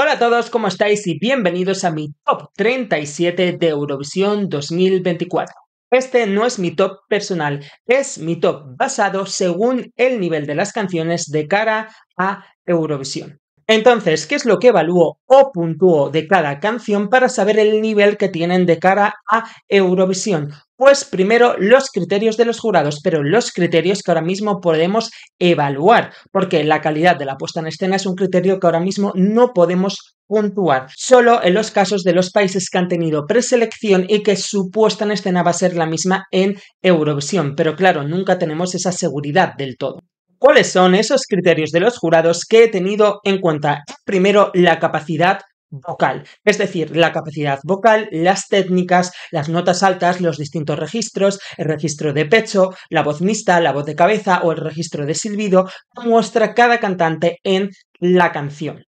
Hola a todos, ¿cómo estáis? Y bienvenidos a mi Top 37 de Eurovisión 2024. Este no es mi top personal, es mi top basado según el nivel de las canciones de cara a Eurovisión. Entonces, ¿qué es lo que evalúo o puntúo de cada canción para saber el nivel que tienen de cara a Eurovisión? Pues primero los criterios de los jurados, pero los criterios que ahora mismo podemos evaluar, porque la calidad de la puesta en escena es un criterio que ahora mismo no podemos puntuar, solo en los casos de los países que han tenido preselección y que su puesta en escena va a ser la misma en Eurovisión, pero claro, nunca tenemos esa seguridad del todo. ¿Cuáles son esos criterios de los jurados que he tenido en cuenta? Primero, la capacidad vocal, es decir, la capacidad vocal, las técnicas, las notas altas, los distintos registros, el registro de pecho, la voz mixta, la voz de cabeza o el registro de silbido que muestra cada cantante en la canción.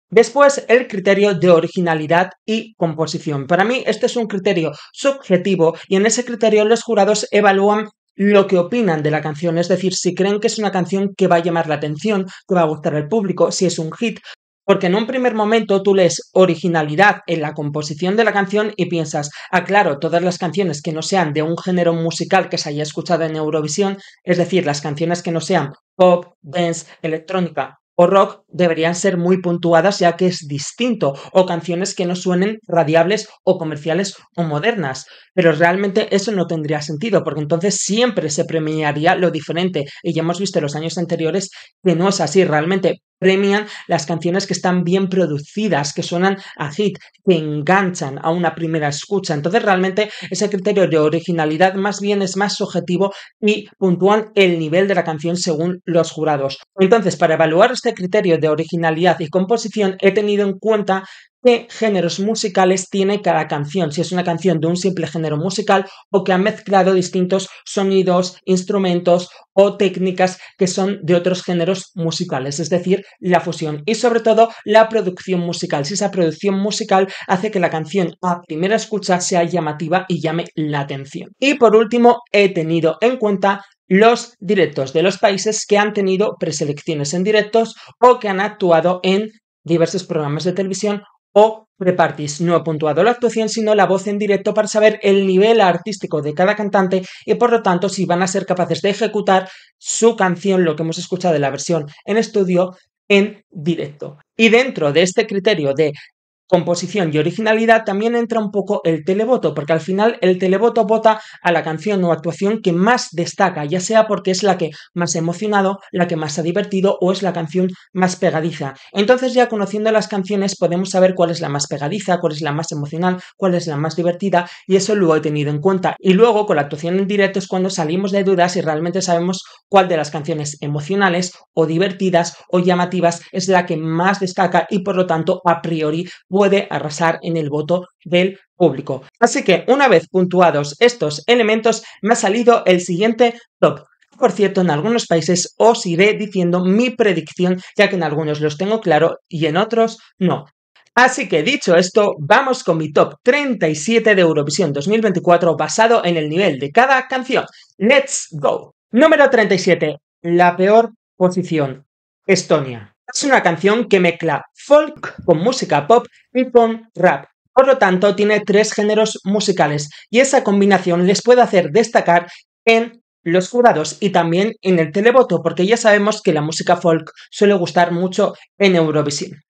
Después, el criterio de originalidad y composición. Para mí, este es un criterio subjetivo y en ese criterio los jurados evalúan lo que opinan de la canción, es decir, si creen que es una canción que va a llamar la atención, que va a gustar al público, si es un hit, porque en un primer momento tú lees originalidad en la composición de la canción y piensas, claro, todas las canciones que no sean de un género musical que se haya escuchado en Eurovisión, es decir, las canciones que no sean pop, dance, electrónica o rock deberían ser muy puntuadas ya que es distinto, o canciones que no suenen radiables o comerciales o modernas, pero realmente eso no tendría sentido porque entonces siempre se premiaría lo diferente y ya hemos visto en los años anteriores que no es así, realmente premian las canciones que están bien producidas, que suenan a hit, que enganchan a una primera escucha. Entonces realmente ese criterio de originalidad más bien es más subjetivo y puntúan el nivel de la canción según los jurados. Entonces, para evaluar este criterio de originalidad y composición he tenido en cuenta qué géneros musicales tiene cada canción, si es una canción de un simple género musical o que ha mezclado distintos sonidos, instrumentos o técnicas que son de otros géneros musicales, es decir, la fusión y sobre todo la producción musical, si esa producción musical hace que la canción a primera escucha sea llamativa y llame la atención. Y por último, he tenido en cuenta los directos de los países que han tenido preselecciones en directos o que han actuado en diversos programas de televisión o pre-parties. No he puntuado la actuación, sino la voz en directo para saber el nivel artístico de cada cantante y por lo tanto si van a ser capaces de ejecutar su canción, lo que hemos escuchado de la versión en estudio, en directo. Y dentro de este criterio de composición y originalidad también entra un poco el televoto, porque al final el televoto vota a la canción o actuación que más destaca, ya sea porque es la que más ha emocionado, la que más ha divertido o es la canción más pegadiza. Entonces ya conociendo las canciones podemos saber cuál es la más pegadiza, cuál es la más emocional, cuál es la más divertida y eso lo he tenido en cuenta. Y luego con la actuación en directo es cuando salimos de dudas y realmente sabemos cuál de las canciones emocionales o divertidas o llamativas es la que más destaca y por lo tanto a priori puede arrasar en el voto del público. Así que una vez puntuados estos elementos me ha salido el siguiente top. Por cierto, en algunos países os iré diciendo mi predicción, ya que en algunos los tengo claro y en otros no. Así que dicho esto, vamos con mi top 37 de Eurovisión 2024 basado en el nivel de cada canción. ¡Let's go! Número 37. La peor posición. Estonia. Es una canción que mezcla folk con música pop y con rap. Por lo tanto, tiene tres géneros musicales y esa combinación les puede hacer destacar en los jurados y también en el televoto, porque ya sabemos que la música folk suele gustar mucho en Eurovisión.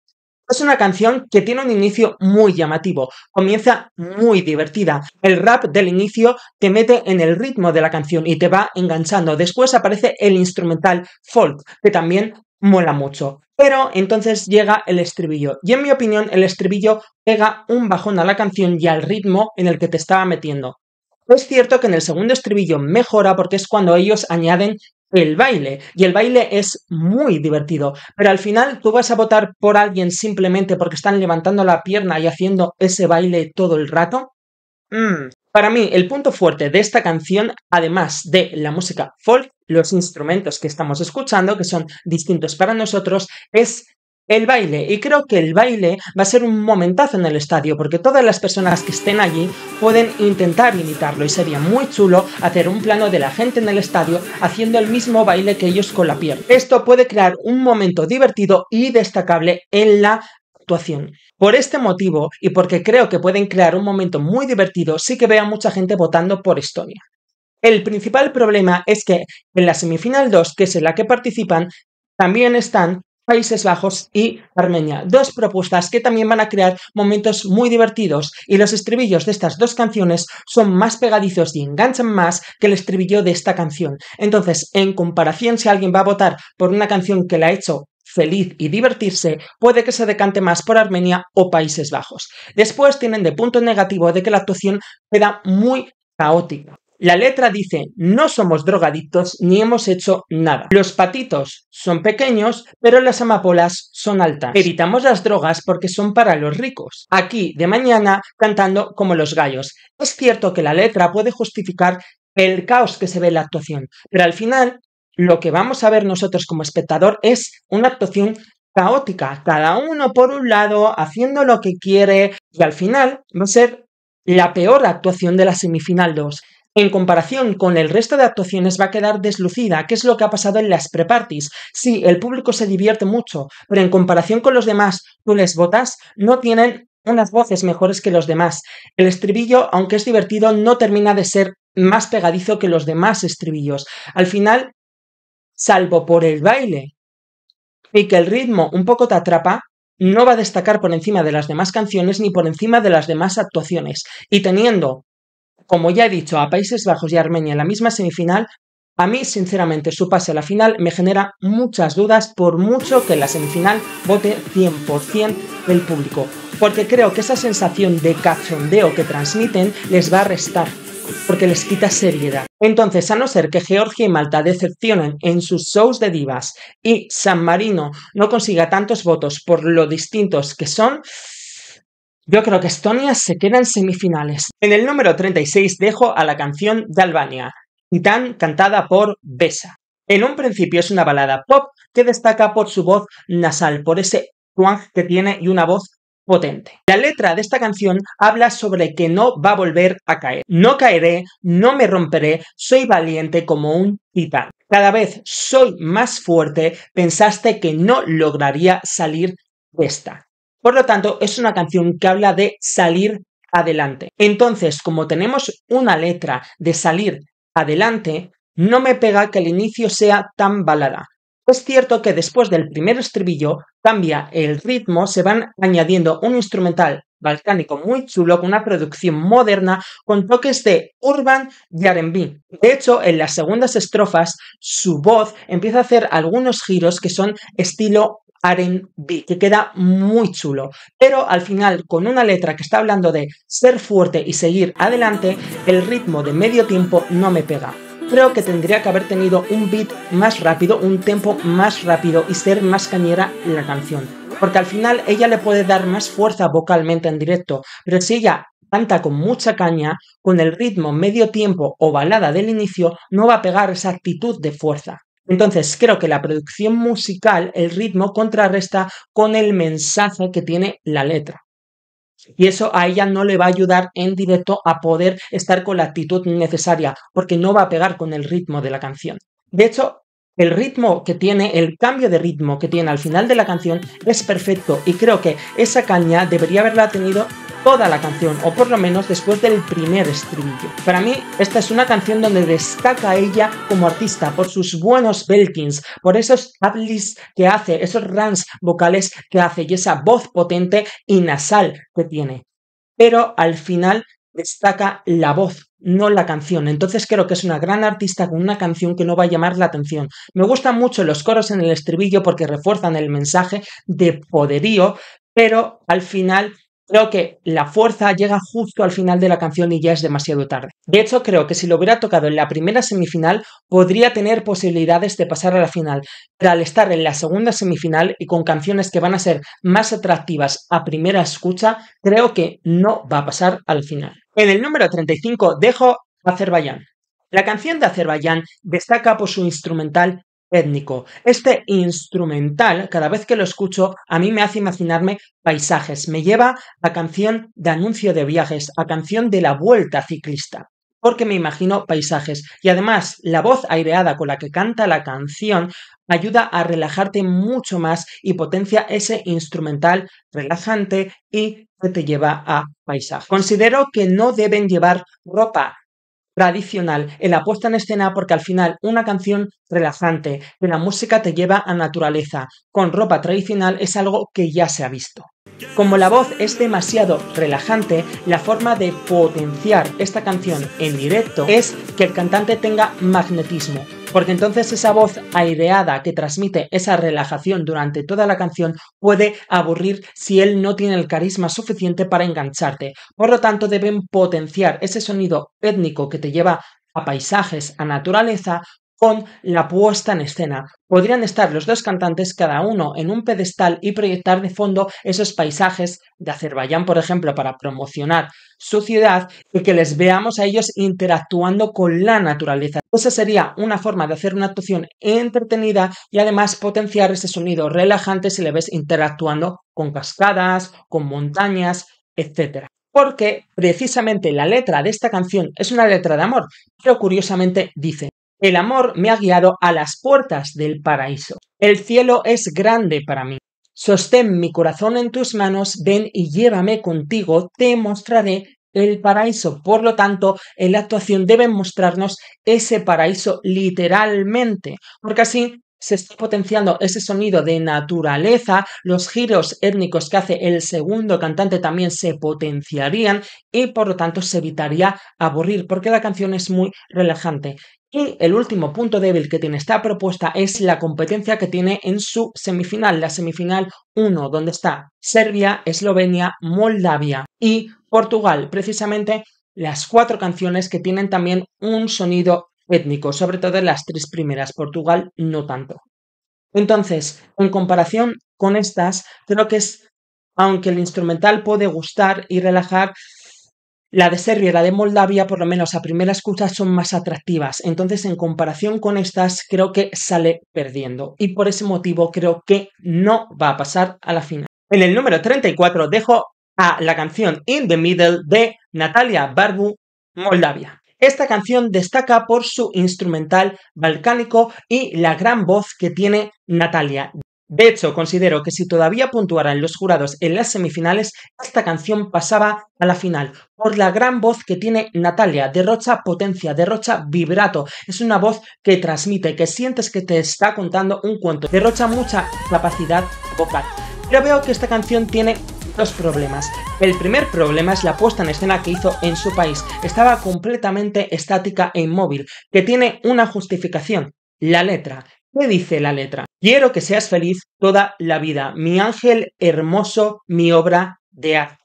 Es una canción que tiene un inicio muy llamativo, comienza muy divertida. El rap del inicio te mete en el ritmo de la canción y te va enganchando. Después aparece el instrumental folk, que también mola mucho. Pero entonces llega el estribillo. Y en mi opinión, el estribillo pega un bajón a la canción y al ritmo en el que te estaba metiendo. Es cierto que en el segundo estribillo mejora porque es cuando ellos añaden el baile, y el baile es muy divertido, pero al final tú vas a votar por alguien simplemente porque están levantando la pierna y haciendo ese baile todo el rato. Para mí, el punto fuerte de esta canción, además de la música folk, los instrumentos que estamos escuchando, que son distintos para nosotros, es el baile. Y creo que el baile va a ser un momentazo en el estadio, porque todas las personas que estén allí pueden intentar imitarlo y sería muy chulo hacer un plano de la gente en el estadio haciendo el mismo baile que ellos con la pierna. Esto puede crear un momento divertido y destacable en la actuación. Por este motivo y porque creo que pueden crear un momento muy divertido, sí que veo a mucha gente votando por Estonia. El principal problema es que en la semifinal 2, que es en la que participan, también están Países Bajos y Armenia, dos propuestas que también van a crear momentos muy divertidos, y los estribillos de estas dos canciones son más pegadizos y enganchan más que el estribillo de esta canción. Entonces, en comparación, si alguien va a votar por una canción que la ha hecho feliz y divertirse, puede que se decante más por Armenia o Países Bajos. Después tienen de punto negativo de que la actuación queda muy caótica. La letra dice: no somos drogadictos ni hemos hecho nada. Los patitos son pequeños, pero las amapolas son altas. Evitamos las drogas porque son para los ricos. Aquí, de mañana, cantando como los gallos. Es cierto que la letra puede justificar el caos que se ve en la actuación, pero al final lo que vamos a ver nosotros como espectador es una actuación caótica, cada uno por un lado, haciendo lo que quiere, y al final va a ser la peor actuación de la semifinal 2. En comparación con el resto de actuaciones va a quedar deslucida, que es lo que ha pasado en las pre-parties. Sí, el público se divierte mucho, pero en comparación con los demás, tú les votas, no tienen unas voces mejores que los demás. El estribillo, aunque es divertido, no termina de ser más pegadizo que los demás estribillos. Al final, salvo por el baile y que el ritmo un poco te atrapa, no va a destacar por encima de las demás canciones ni por encima de las demás actuaciones. Y teniendo, como ya he dicho, a Países Bajos y Armenia en la misma semifinal, a mí, sinceramente, su pase a la final me genera muchas dudas, por mucho que en la semifinal vote 100% del público, porque creo que esa sensación de cachondeo que transmiten les va a restar, porque les quita seriedad. Entonces, a no ser que Georgia y Malta decepcionen en sus shows de divas y San Marino no consiga tantos votos por lo distintos que son, yo creo que Estonia se queda en semifinales. En el número 36 dejo a la canción de Albania, Titán, cantada por Besa. En un principio es una balada pop que destaca por su voz nasal, por ese twang que tiene y una voz potente. La letra de esta canción habla sobre que no va a volver a caer. No caeré, no me romperé, soy valiente como un titán. Cada vez soy más fuerte, pensaste que no lograría salir de esta. Por lo tanto, es una canción que habla de salir adelante. Entonces, como tenemos una letra de salir adelante, no me pega que el inicio sea tan balada. Es cierto que después del primer estribillo cambia el ritmo, se van añadiendo un instrumental balcánico muy chulo con una producción moderna con toques de urban y R&B. De hecho, en las segundas estrofas su voz empieza a hacer algunos giros que son estilo R&B, que queda muy chulo, pero al final, con una letra que está hablando de ser fuerte y seguir adelante, el ritmo de medio tiempo no me pega. Creo que tendría que haber tenido un beat más rápido, un tempo más rápido y ser más cañera la canción, porque al final ella le puede dar más fuerza vocalmente en directo, pero si ella canta con mucha caña, con el ritmo medio tiempo o balada del inicio, no va a pegar esa actitud de fuerza. Entonces creo que la producción musical, el ritmo, contrarresta con el mensaje que tiene la letra. Y eso a ella no le va a ayudar en directo a poder estar con la actitud necesaria, porque no va a pegar con el ritmo de la canción. De hecho, el ritmo que tiene, el cambio de ritmo que tiene al final de la canción es perfecto, y creo que esa caña debería haberla tenido toda la canción, o por lo menos después del primer estribillo. Para mí, esta es una canción donde destaca ella como artista por sus buenos beltings, por esos adlibs que hace, esos runs vocales que hace y esa voz potente y nasal que tiene. Pero al final destaca la voz, no la canción. Entonces creo que es una gran artista con una canción que no va a llamar la atención. Me gustan mucho los coros en el estribillo porque refuerzan el mensaje de poderío, pero al final creo que la fuerza llega justo al final de la canción y ya es demasiado tarde. De hecho, creo que si lo hubiera tocado en la primera semifinal, podría tener posibilidades de pasar a la final. Pero al estar en la segunda semifinal y con canciones que van a ser más atractivas a primera escucha, creo que no va a pasar al final. En el número 35 dejo Azerbaiyán. La canción de Azerbaiyán destaca por su instrumental étnico. Este instrumental, cada vez que lo escucho, a mí me hace imaginarme paisajes, me lleva a canción de anuncio de viajes, a canción de la vuelta ciclista. porque me imagino paisajes. Y además, la voz aireada con la que canta la canción ayuda a relajarte mucho más y potencia ese instrumental relajante y que te lleva a paisajes. Considero que no deben llevar ropa tradicional en la puesta en escena porque al final una canción relajante, que la música te lleva a naturaleza, con ropa tradicional es algo que ya se ha visto. Como la voz es demasiado relajante, la forma de potenciar esta canción en directo es que el cantante tenga magnetismo, porque entonces esa voz aireada que transmite esa relajación durante toda la canción puede aburrir si él no tiene el carisma suficiente para engancharte. Por lo tanto, deben potenciar ese sonido étnico que te lleva a paisajes, a naturaleza, con la puesta en escena. Podrían estar los dos cantantes cada uno en un pedestal y proyectar de fondo esos paisajes de Azerbaiyán, por ejemplo, para promocionar su ciudad y que les veamos a ellos interactuando con la naturaleza. Esa sería una forma de hacer una actuación entretenida y además potenciar ese sonido relajante si le ves interactuando con cascadas, con montañas, etc. Porque precisamente la letra de esta canción es una letra de amor, pero curiosamente dice: el amor me ha guiado a las puertas del paraíso. El cielo es grande para mí. Sostén mi corazón en tus manos, ven y llévame contigo, te mostraré el paraíso. Por lo tanto, en la actuación deben mostrarnos ese paraíso literalmente, porque así se está potenciando ese sonido de naturaleza, los giros étnicos que hace el segundo cantante también se potenciarían y por lo tanto se evitaría aburrir, porque la canción es muy relajante. Y el último punto débil que tiene esta propuesta es la competencia que tiene en su semifinal, la semifinal 1, donde está Serbia, Eslovenia, Moldavia y Portugal, precisamente las 4 canciones que tienen también un sonido étnico, sobre todo las 3 primeras, Portugal no tanto. Entonces, en comparación con estas, creo que aunque el instrumental puede gustar y relajar, la de Serbia y la de Moldavia, por lo menos a primera escucha, son más atractivas. Entonces, en comparación con estas, creo que sale perdiendo. Y por ese motivo creo que no va a pasar a la final. En el número 34 dejo a la canción In the Middle de Natalia Barbu, Moldavia. Esta canción destaca por su instrumental balcánico y la gran voz que tiene Natalia. De hecho, considero que si todavía puntuaran los jurados en las semifinales, esta canción pasaba a la final, por la gran voz que tiene Natalia, derrocha potencia, derrocha vibrato, es una voz que transmite, que sientes que te está contando un cuento, derrocha mucha capacidad vocal. Pero veo que esta canción tiene 2 problemas. El primer problema es la puesta en escena que hizo en su país, estaba completamente estática e inmóvil, que tiene una justificación, la letra. ¿Qué dice la letra? Quiero que seas feliz toda la vida, mi ángel hermoso, mi obra de arte.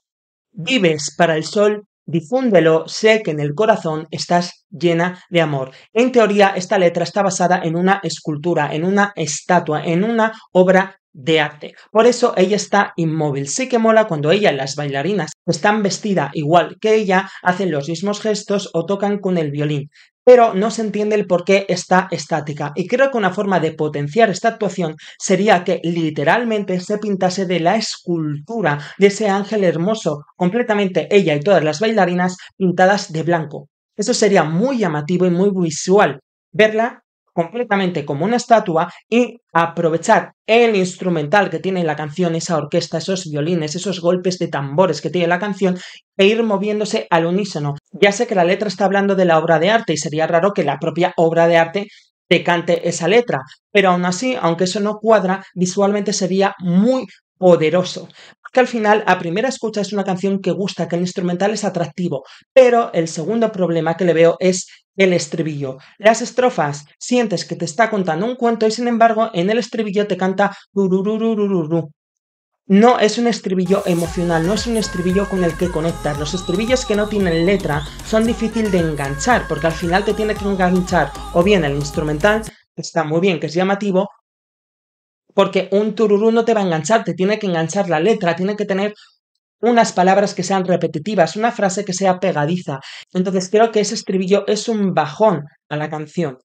Vives para el sol, difúndelo, sé que en el corazón estás llena de amor. En teoría, esta letra está basada en una escultura, en una estatua, en una obra de arte. Por eso ella está inmóvil. Sí que mola cuando ella, las bailarinas, están vestidas igual que ella, hacen los mismos gestos o tocan con el violín, pero no se entiende el por qué está estática. Y creo que una forma de potenciar esta actuación sería que literalmente se pintase de la escultura de ese ángel hermoso, completamente ella y todas las bailarinas pintadas de blanco. Eso sería muy llamativo y muy visual, verla completamente como una estatua y aprovechar el instrumental que tiene la canción, esa orquesta, esos violines, esos golpes de tambores que tiene la canción e ir moviéndose al unísono. Ya sé que la letra está hablando de la obra de arte y sería raro que la propia obra de arte te cante esa letra, pero aún así, aunque eso no cuadra, visualmente sería muy poderoso. Porque al final, a primera escucha es una canción que gusta, que el instrumental es atractivo, pero el segundo problema que le veo es el estribillo. Las estrofas sientes que te está contando un cuento y sin embargo en el estribillo te canta tururururururu. No es un estribillo emocional, no es un estribillo con el que conectas. Los estribillos que no tienen letra son difíciles de enganchar porque al final te tiene que enganchar o bien el instrumental, que está muy bien, que es llamativo, porque un tururú no te va a enganchar, te tiene que enganchar la letra, tiene que tener unas palabras que sean repetitivas, una frase que sea pegadiza. Entonces creo que ese estribillo es un bajón a la canción.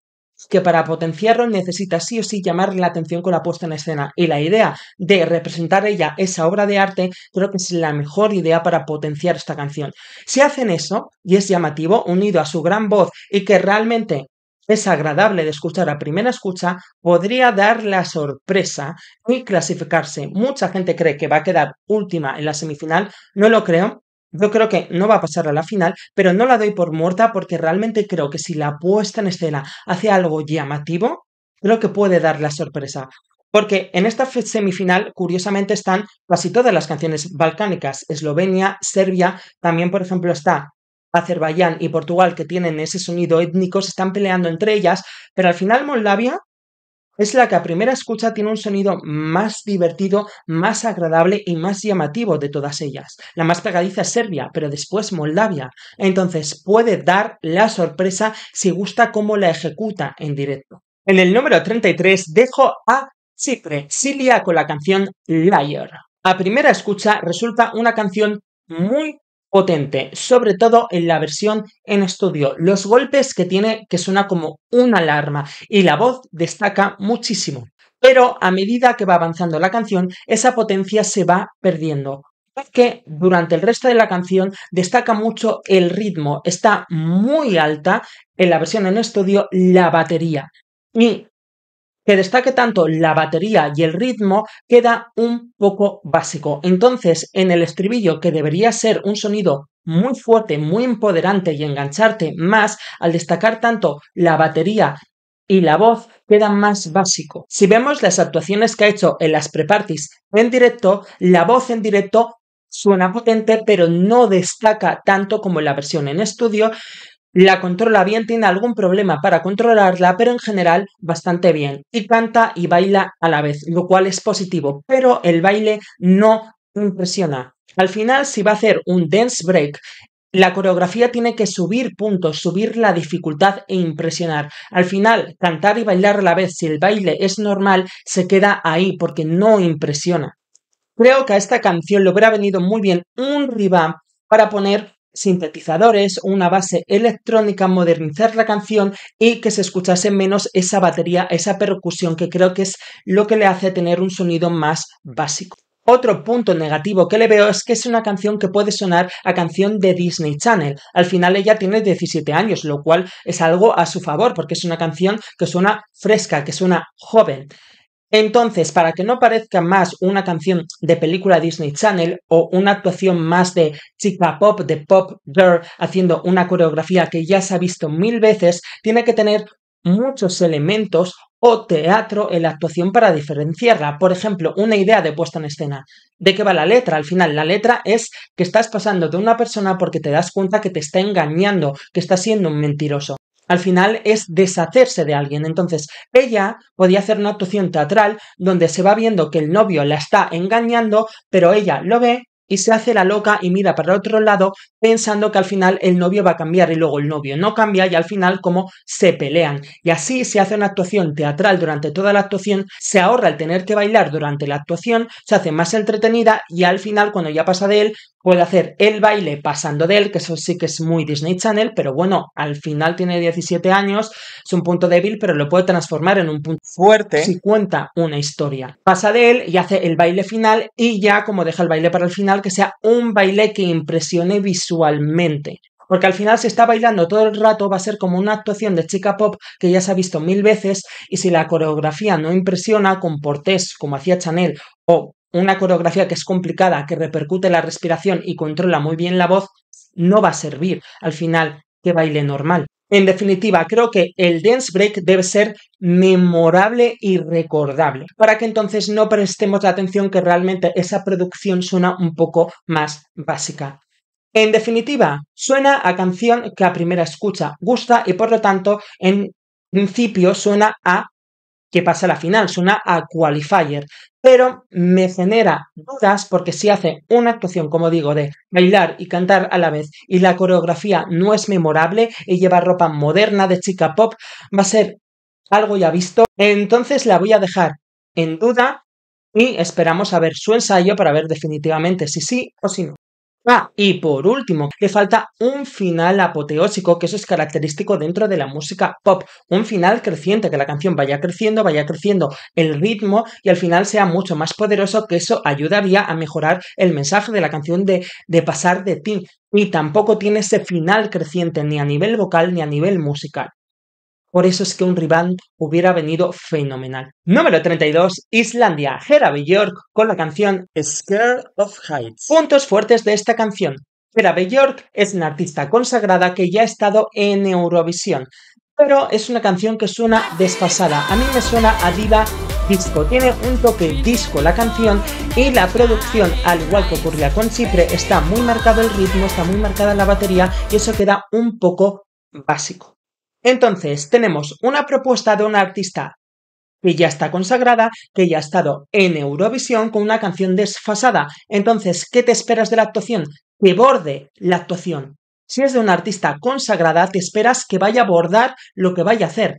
que para potenciarlo necesita sí o sí llamar la atención con la puesta en escena. Y la idea de representar ella esa obra de arte creo que es la mejor idea para potenciar esta canción. Si hacen eso y es llamativo, unido a su gran voz y que realmente es agradable de escuchar a primera escucha, podría dar la sorpresa y clasificarse. Mucha gente cree que va a quedar última en la semifinal, no lo creo. Yo creo que no va a pasar a la final, pero no la doy por muerta porque realmente creo que si la puesta en escena hace algo llamativo, creo que puede dar la sorpresa. Porque en esta semifinal, curiosamente, están casi todas las canciones balcánicas. Eslovenia, Serbia, también, por ejemplo, está Azerbaiyán y Portugal, que tienen ese sonido étnico, se están peleando entre ellas, pero al final Moldavia es la que a primera escucha tiene un sonido más divertido, más agradable y más llamativo de todas ellas. La más pegadiza es Serbia, pero después Moldavia. Entonces puede dar la sorpresa si gusta cómo la ejecuta en directo. En el número 33 dejo a Chipre, Cilia con la canción Liar. A primera escucha resulta una canción muy potente, sobre todo en la versión en estudio. Los golpes que tiene, que suena como una alarma, y la voz destaca muchísimo. Pero a medida que va avanzando la canción, esa potencia se va perdiendo. Porque durante el resto de la canción destaca mucho el ritmo, está muy alta en la versión en estudio la batería. Y que destaque tanto la batería y el ritmo queda un poco básico. Entonces, en el estribillo, que debería ser un sonido muy fuerte, muy empoderante y engancharte más, al destacar tanto la batería y la voz, queda más básico. Si vemos las actuaciones que ha hecho en las pre-parties en directo, la voz en directo suena potente, pero no destaca tanto como en la versión en estudio. La controla bien, tiene algún problema para controlarla, pero en general bastante bien. Y canta y baila a la vez, lo cual es positivo, pero el baile no impresiona. Al final, si va a hacer un dance break, la coreografía tiene que subir puntos, subir la dificultad e impresionar. Al final, cantar y bailar a la vez, si el baile es normal, se queda ahí porque no impresiona. Creo que a esta canción le hubiera venido muy bien un revamp para poner sintetizadores, una base electrónica, modernizar la canción y que se escuchase menos esa batería, esa percusión, que creo que es lo que le hace tener un sonido más básico. Otro punto negativo que le veo es que es una canción que puede sonar a canción de Disney Channel. Al final ella tiene 17 años, lo cual es algo a su favor, porque es una canción que suena fresca, que suena joven. Entonces, para que no parezca más una canción de película Disney Channel o una actuación más de chica pop, de pop girl, haciendo una coreografía que ya se ha visto 1000 veces, tiene que tener muchos elementos o teatro en la actuación para diferenciarla. Por ejemplo, una idea de puesta en escena. ¿De qué va la letra? Al final, la letra es que estás pasando de una persona porque te das cuenta que te está engañando, que está siendo un mentiroso. Al final es deshacerse de alguien. Entonces, ella podía hacer una actuación teatral donde se va viendo que el novio la está engañando, pero ella lo ve y se hace la loca y mira para el otro lado pensando que al final el novio va a cambiar y luego el novio no cambia y al final como se pelean. Y así se hace una actuación teatral durante toda la actuación, se ahorra el tener que bailar durante la actuación, se hace más entretenida y al final cuando ya pasa de él puede hacer el baile pasando de él, que eso sí que es muy Disney Channel, pero bueno, al final tiene 17 años, es un punto débil, pero lo puede transformar en un punto fuerte si cuenta una historia. Pasa de él y hace el baile final y ya como deja el baile para el final, que sea un baile que impresione visualmente. Porque al final si está bailando todo el rato va a ser como una actuación de chica pop que ya se ha visto 1000 veces y si la coreografía no impresiona con portés como hacía Chanel o una coreografía que es complicada, que repercute la respiración y controla muy bien la voz, no va a servir al final que baile normal. En definitiva, creo que el dance break debe ser memorable y recordable, para que entonces no prestemos la atención que realmente esa producción suena un poco más básica. En definitiva, suena a canción que a primera escucha gusta y por lo tanto en principio suena a que pasa a la final, suena a qualifier, pero me genera dudas porque si hace una actuación, como digo, de bailar y cantar a la vez y la coreografía no es memorable y lleva ropa moderna de chica pop, va a ser algo ya visto, entonces la voy a dejar en duda y esperamos a ver su ensayo para ver definitivamente si sí o si no. Ah, y por último, le falta un final apoteósico, que eso es característico dentro de la música pop. Un final creciente, que la canción vaya creciendo el ritmo y al final sea mucho más poderoso, que eso ayudaría a mejorar el mensaje de la canción de pasar de ti. Y tampoco tiene ese final creciente ni a nivel vocal ni a nivel musical. Por eso es que un rebound hubiera venido fenomenal. Número 32, Islandia, Hera Björk con la canción Scared of Heights. Puntos fuertes de esta canción. Hera Björk es una artista consagrada que ya ha estado en Eurovisión, pero es una canción que suena desfasada. A mí me suena a diva disco. Tiene un toque disco la canción y la producción, al igual que ocurría con Chipre, está muy marcado el ritmo, está muy marcada la batería y eso queda un poco básico. Entonces, tenemos una propuesta de una artista que ya está consagrada, que ya ha estado en Eurovisión con una canción desfasada. Entonces, ¿qué te esperas de la actuación? Que borde la actuación. Si es de una artista consagrada, te esperas que vaya a abordar lo que vaya a hacer,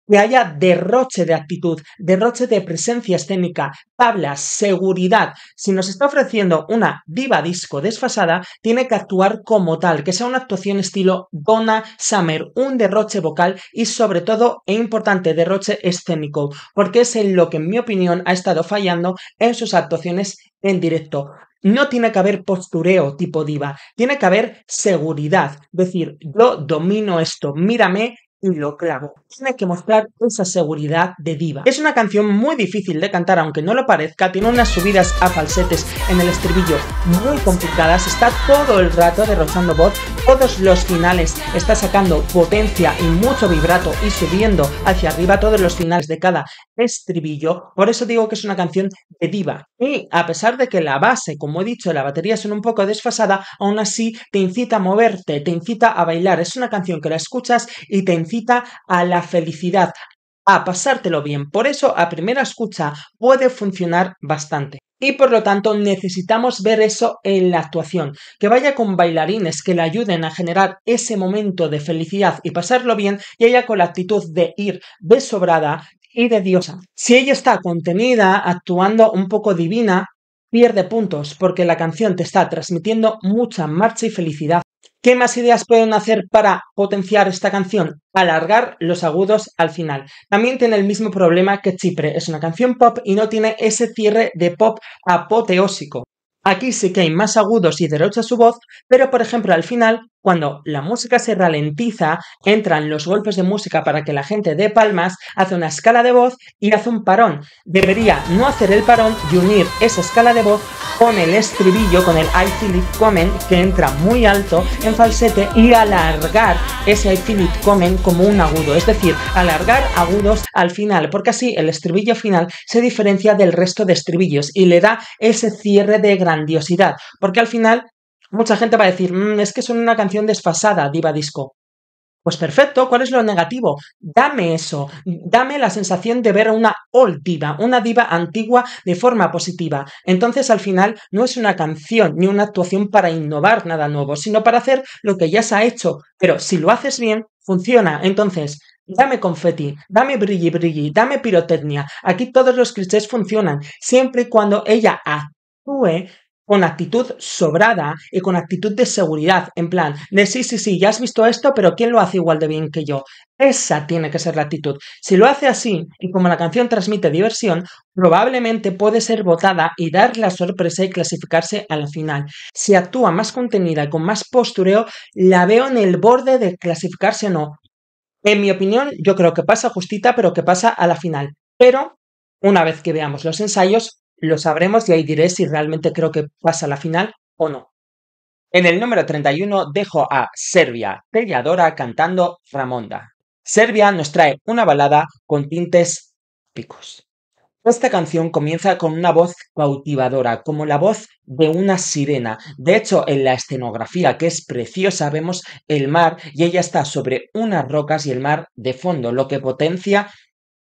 que haya derroche de actitud, derroche de presencia escénica, tablas, seguridad. Si nos está ofreciendo una diva disco desfasada, tiene que actuar como tal, que sea una actuación estilo Donna Summer, un derroche vocal y sobre todo, e importante, derroche escénico, porque es en lo que en mi opinión ha estado fallando en sus actuaciones en directo. No tiene que haber postureo tipo diva, tiene que haber seguridad, decir, yo domino esto, mírame y lo clavo. Tiene que mostrar esa seguridad de diva. Es una canción muy difícil de cantar, aunque no lo parezca. Tiene unas subidas a falsetes en el estribillo muy complicadas. Está todo el rato derrochando voz. Todos los finales está sacando potencia y mucho vibrato y subiendo hacia arriba todos los finales de cada estribillo. Por eso digo que es una canción de diva. Y a pesar de que la base, como he dicho, la batería son un poco desfasada, aún así te incita a moverte, te incita a bailar. Es una canción que la escuchas y te incita a la felicidad, a pasártelo bien. Por eso, a primera escucha, puede funcionar bastante. Y por lo tanto necesitamos ver eso en la actuación, que vaya con bailarines que le ayuden a generar ese momento de felicidad y pasarlo bien, y ella con la actitud de ir de sobrada y de diosa. Si ella está contenida, actuando un poco divina, pierde puntos porque la canción te está transmitiendo mucha marcha y felicidad. ¿Qué más ideas pueden hacer para potenciar esta canción? Alargar los agudos al final. También tiene el mismo problema que Chipre. Es una canción pop y no tiene ese cierre de pop apoteósico. Aquí sí que hay más agudos y derrocha su voz, pero por ejemplo al final, cuando la música se ralentiza, entran los golpes de música para que la gente dé palmas, hace una escala de voz y hace un parón. Debería no hacer el parón y unir esa escala de voz con el estribillo, con el I feel it coming, que entra muy alto en falsete, y alargar ese I feel it coming como un agudo, es decir, alargar agudos al final, porque así el estribillo final se diferencia del resto de estribillos y le da ese cierre de grandiosidad, porque al final mucha gente va a decir, es que son una canción desfasada, diva disco. Pues perfecto, ¿cuál es lo negativo? Dame eso, dame la sensación de ver a una old diva, una diva antigua de forma positiva. Entonces al final no es una canción ni una actuación para innovar nada nuevo, sino para hacer lo que ya se ha hecho. Pero si lo haces bien, funciona. Entonces, dame confeti, dame brilli brilli, dame pirotecnia. Aquí todos los clichés funcionan, siempre y cuando ella actúe con actitud sobrada y con actitud de seguridad, en plan, de sí, ya has visto esto, pero ¿quién lo hace igual de bien que yo? Esa tiene que ser la actitud. Si lo hace así, y como la canción transmite diversión, probablemente puede ser votada y dar la sorpresa y clasificarse a la final. Si actúa más contenida y con más postureo, la veo en el borde de clasificarse o no. En mi opinión, yo creo que pasa justita, pero que pasa a la final. Pero, una vez que veamos los ensayos, lo sabremos y ahí diré si realmente creo que pasa a la final o no. En el número 31 dejo a Serbia, Telladora cantando Ramonda. Serbia nos trae una balada con tintes picos. Esta canción comienza con una voz cautivadora, como la voz de una sirena. De hecho, en la escenografía, que es preciosa, vemos el mar y ella está sobre unas rocas y el mar de fondo, lo que potencia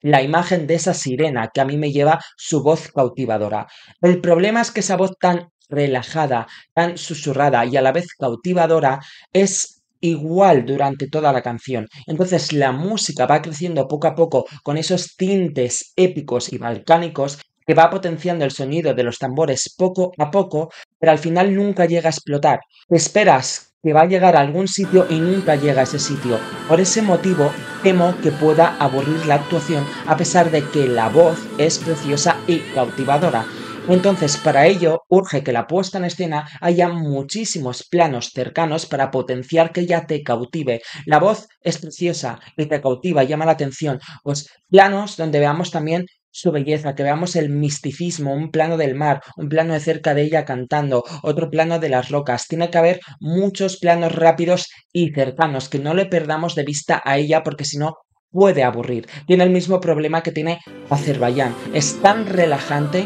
la imagen de esa sirena que a mí me lleva su voz cautivadora. El problema es que esa voz tan relajada, tan susurrada y a la vez cautivadora es igual durante toda la canción. Entonces la música va creciendo poco a poco con esos tintes épicos y balcánicos que va potenciando el sonido de los tambores poco a poco, pero al final nunca llega a explotar. Te esperas que va a llegar a algún sitio y nunca llega a ese sitio. Por ese motivo, temo que pueda aburrir la actuación a pesar de que la voz es preciosa y cautivadora. Entonces, para ello, urge que la puesta en escena haya muchísimos planos cercanos para potenciar que ella te cautive. La voz es preciosa y te cautiva, llama la atención. Pues planos donde veamos también su belleza, que veamos el misticismo, un plano del mar, un plano de cerca de ella cantando, otro plano de las rocas. Tiene que haber muchos planos rápidos y cercanos, que no le perdamos de vista a ella porque si no puede aburrir. Tiene el mismo problema que tiene Azerbaiyán. Es tan relajante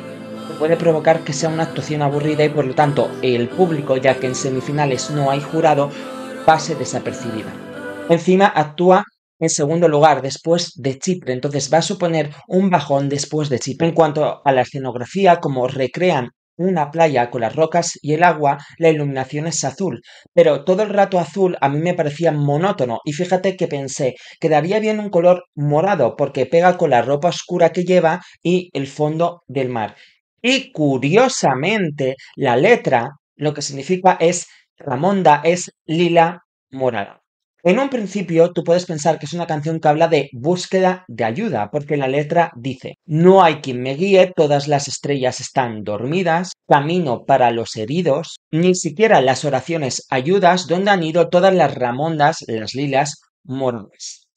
que puede provocar que sea una actuación aburrida y por lo tanto el público, ya que en semifinales no hay jurado, pase desapercibida. Encima actúa en segundo lugar después de Chipre, entonces va a suponer un bajón después de Chipre. En cuanto a la escenografía, como recrean una playa con las rocas y el agua, la iluminación es azul, pero todo el rato azul a mí me parecía monótono y fíjate que pensé, quedaría bien un color morado porque pega con la ropa oscura que lleva y el fondo del mar. Y curiosamente, la letra lo que significa es Ramonda es lila morada. En un principio tú puedes pensar que es una canción que habla de búsqueda de ayuda, porque la letra dice, no hay quien me guíe, todas las estrellas están dormidas, camino para los heridos, ni siquiera las oraciones ayudas donde han ido todas las ramondas, las lilas moradas.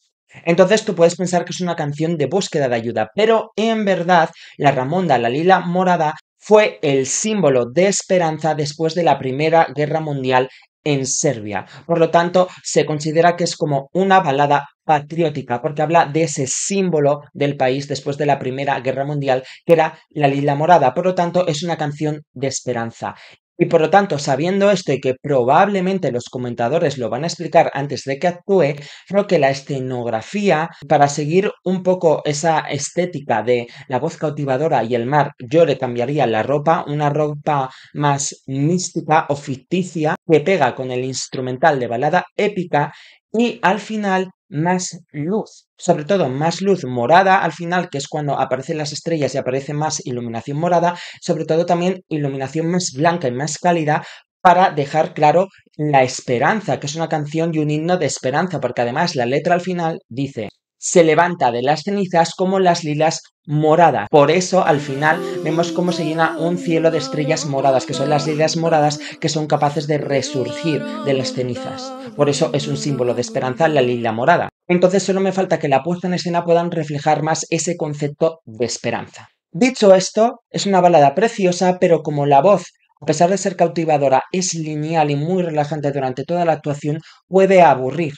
Entonces tú puedes pensar que es una canción de búsqueda de ayuda, pero en verdad la ramonda, la lila morada, fue el símbolo de esperanza después de la Primera Guerra Mundial en Serbia. Por lo tanto, se considera que es como una balada patriótica, porque habla de ese símbolo del país después de la Primera Guerra Mundial, que era la lila morada. Por lo tanto, es una canción de esperanza. Y por lo tanto, sabiendo esto y que probablemente los comentadores lo van a explicar antes de que actúe, creo que la escenografía, para seguir un poco esa estética de la voz cautivadora y el mar, yo le cambiaría la ropa, una ropa más mística o ficticia, que pega con el instrumental de balada épica y al final más luz, sobre todo más luz morada al final, que es cuando aparecen las estrellas y aparece más iluminación morada, sobre todo también iluminación más blanca y más cálida para dejar claro la esperanza, que es una canción y un himno de esperanza, porque además la letra al final dice, se levanta de las cenizas como las lilas moradas. Por eso al final vemos cómo se llena un cielo de estrellas moradas, que son las lilas moradas que son capaces de resurgir de las cenizas. Por eso es un símbolo de esperanza la lila morada. Entonces solo me falta que la puesta en escena puedan reflejar más ese concepto de esperanza. Dicho esto, es una balada preciosa, pero como la voz, a pesar de ser cautivadora, es lineal y muy relajante durante toda la actuación, puede aburrir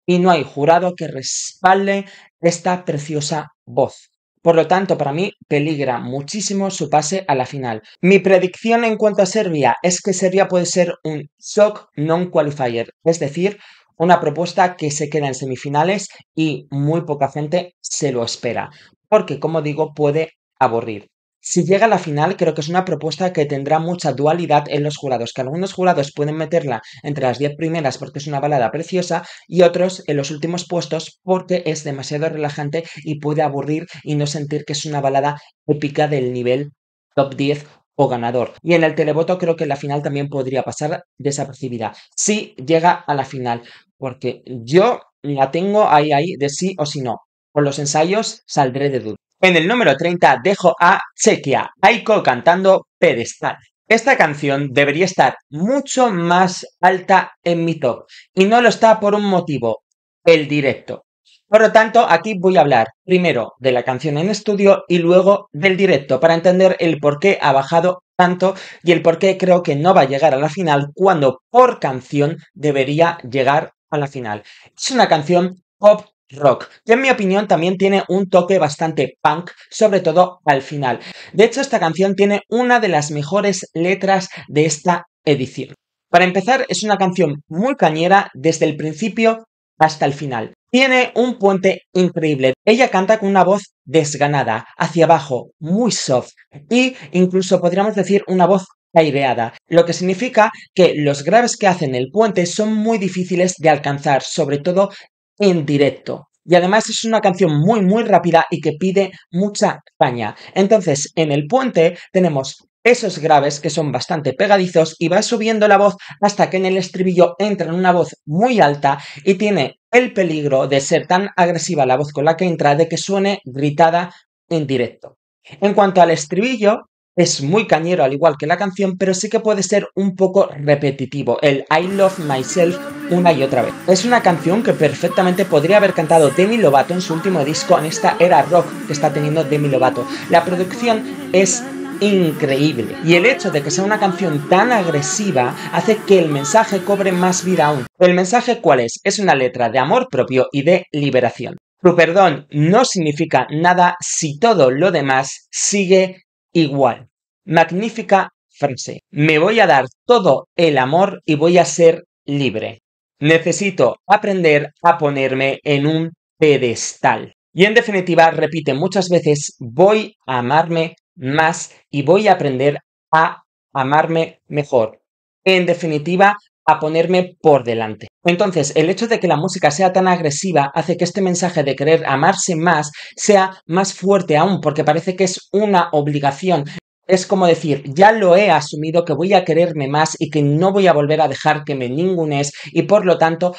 y no hay jurado que respalde esta preciosa voz. Por lo tanto, para mí peligra muchísimo su pase a la final. Mi predicción en cuanto a Serbia es que Serbia puede ser un shock non-qualifier, es decir, una propuesta que se queda en semifinales y muy poca gente se lo espera, porque como digo, puede aburrir. Si llega a la final, creo que es una propuesta que tendrá mucha dualidad en los jurados, que algunos jurados pueden meterla entre las 10 primeras porque es una balada preciosa y otros en los últimos puestos porque es demasiado relajante y puede aburrir y no sentir que es una balada épica del nivel top 10 o ganador. Y en el televoto creo que la final también podría pasar desapercibida. Si llega a la final, porque yo la tengo ahí de sí o sí no. Con los ensayos saldré de duda. En el número 30 dejo a Chequia, Aiko cantando Pedestal. Esta canción debería estar mucho más alta en mi top y no lo está por un motivo, el directo. Por lo tanto, aquí voy a hablar primero de la canción en estudio y luego del directo para entender el por qué ha bajado tanto y el por qué creo que no va a llegar a la final cuando por canción debería llegar a la final. Es una canción pop rock, que en mi opinión también tiene un toque bastante punk, sobre todo al final. De hecho, esta canción tiene una de las mejores letras de esta edición. Para empezar, es una canción muy cañera desde el principio hasta el final. Tiene un puente increíble. Ella canta con una voz desganada, hacia abajo, muy soft y incluso podríamos decir una voz aireada, lo que significa que los graves que hacen el puente son muy difíciles de alcanzar, sobre todo en directo. Y además es una canción muy rápida y que pide mucha caña. Entonces, en el puente tenemos esos graves que son bastante pegadizos y va subiendo la voz hasta que en el estribillo entra en una voz muy alta y tiene el peligro de ser tan agresiva la voz con la que entra de que suene gritada en directo. En cuanto al estribillo, es muy cañero al igual que la canción, pero sí que puede ser un poco repetitivo, el I Love Myself una y otra vez. Es una canción que perfectamente podría haber cantado Demi Lovato en su último disco, en esta era rock que está teniendo Demi Lovato. La producción es increíble y el hecho de que sea una canción tan agresiva hace que el mensaje cobre más vida aún. ¿El mensaje cuál es? Es una letra de amor propio y de liberación. Tu perdón no significa nada si todo lo demás sigue igual. Magnífica frase. Me voy a dar todo el amor y voy a ser libre. Necesito aprender a ponerme en un pedestal. Y en definitiva, repite muchas veces, voy a amarme más y voy a aprender a amarme mejor. En definitiva, a ponerme por delante. Entonces, el hecho de que la música sea tan agresiva hace que este mensaje de querer amarse más sea más fuerte aún, porque parece que es una obligación. Es como decir, ya lo he asumido que voy a quererme más y que no voy a volver a dejar que me ningunees y por lo tanto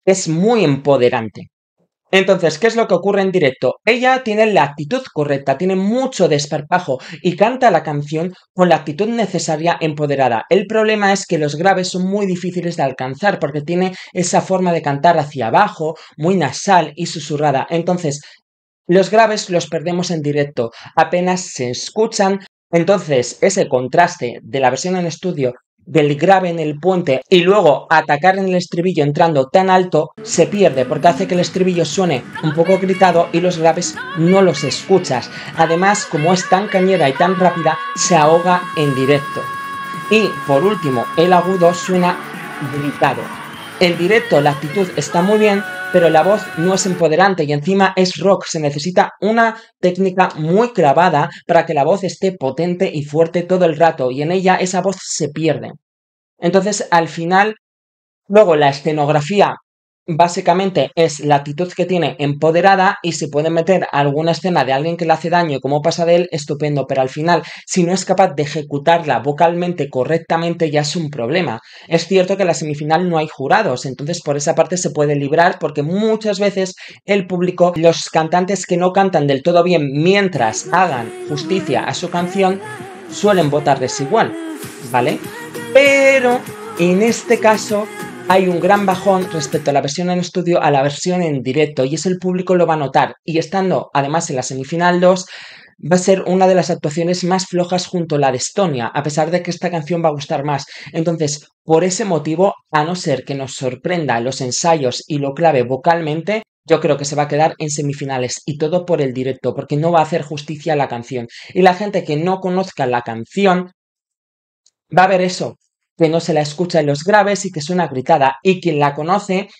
es muy empoderante. Entonces, ¿qué es lo que ocurre en directo? Ella tiene la actitud correcta, tiene mucho desparpajo y canta la canción con la actitud necesaria empoderada. El problema es que los graves son muy difíciles de alcanzar porque tiene esa forma de cantar hacia abajo, muy nasal y susurrada. Entonces, los graves los perdemos en directo, apenas se escuchan. Entonces, ese contraste de la versión en estudio del grave en el puente y luego atacar en el estribillo entrando tan alto se pierde porque hace que el estribillo suene un poco gritado y los graves no los escuchas. Además, como es tan cañera y tan rápida, se ahoga en directo. Y por último, el agudo suena gritado. En directo la actitud está muy bien, pero la voz no es empoderante y encima es rock. Se necesita una técnica muy clavada para que la voz esté potente y fuerte todo el rato y en ella esa voz se pierde. Entonces, al final, luego la escenografía básicamente es la actitud que tiene empoderada y si puede meter alguna escena de alguien que le hace daño y cómo pasa de él, estupendo, pero al final, si no es capaz de ejecutarla vocalmente correctamente, ya es un problema. Es cierto que en la semifinal no hay jurados, entonces por esa parte se puede librar porque muchas veces el público, los cantantes que no cantan del todo bien mientras hagan justicia a su canción, suelen votar desigual, ¿vale? Pero en este caso hay un gran bajón respecto a la versión en estudio a la versión en directo y eso el público lo va a notar y estando además en la semifinal 2 va a ser una de las actuaciones más flojas junto a la de Estonia, a pesar de que esta canción va a gustar más. Entonces, por ese motivo, a no ser que nos sorprenda los ensayos y lo clave vocalmente, yo creo que se va a quedar en semifinales y todo por el directo, porque no va a hacer justicia a la canción. Y la gente que no conozca la canción va a ver eso, que no se la escucha en los graves y que suena gritada. Y quien la conoce,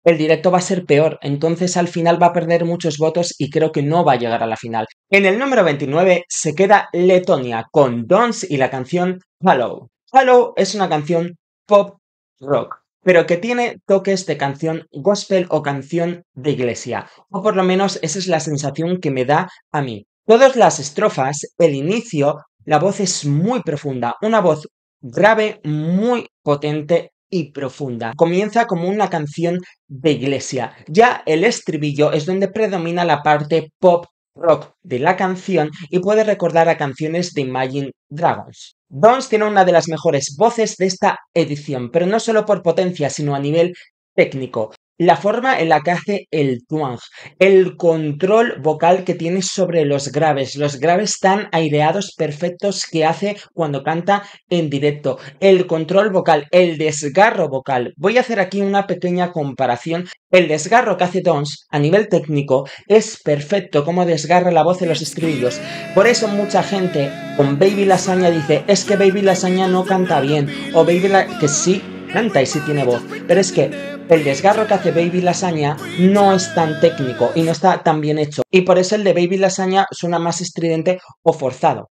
el directo va a ser peor. Entonces al final va a perder muchos votos y creo que no va a llegar a la final. En el número 29 se queda Letonia con Dons y la canción Hello. Hello es una canción pop rock, pero que tiene toques de canción gospel o canción de iglesia. O por lo menos esa es la sensación que me da a mí. Todas las estrofas, el inicio, la voz es muy profunda, una voz grave, muy potente y profunda. Comienza como una canción de iglesia. Ya el estribillo es donde predomina la parte pop rock de la canción y puede recordar a canciones de Imagine Dragons. Dons tiene una de las mejores voces de esta edición, pero no solo por potencia, sino a nivel técnico. La forma en la que hace el twang, el control vocal que tiene sobre los graves tan aireados perfectos que hace cuando canta en directo, el control vocal, el desgarro vocal. Voy a hacer aquí una pequeña comparación. El desgarro que hace Dons a nivel técnico es perfecto como desgarra la voz en los estribillos. Por eso mucha gente con Baby Lasaña dice, es que Baby Lasaña no canta bien, o que sí canta y sí tiene voz, pero es que el desgarro que hace Baby Lasaña no es tan técnico y no está tan bien hecho, y por eso el de Baby Lasaña suena más estridente o forzado.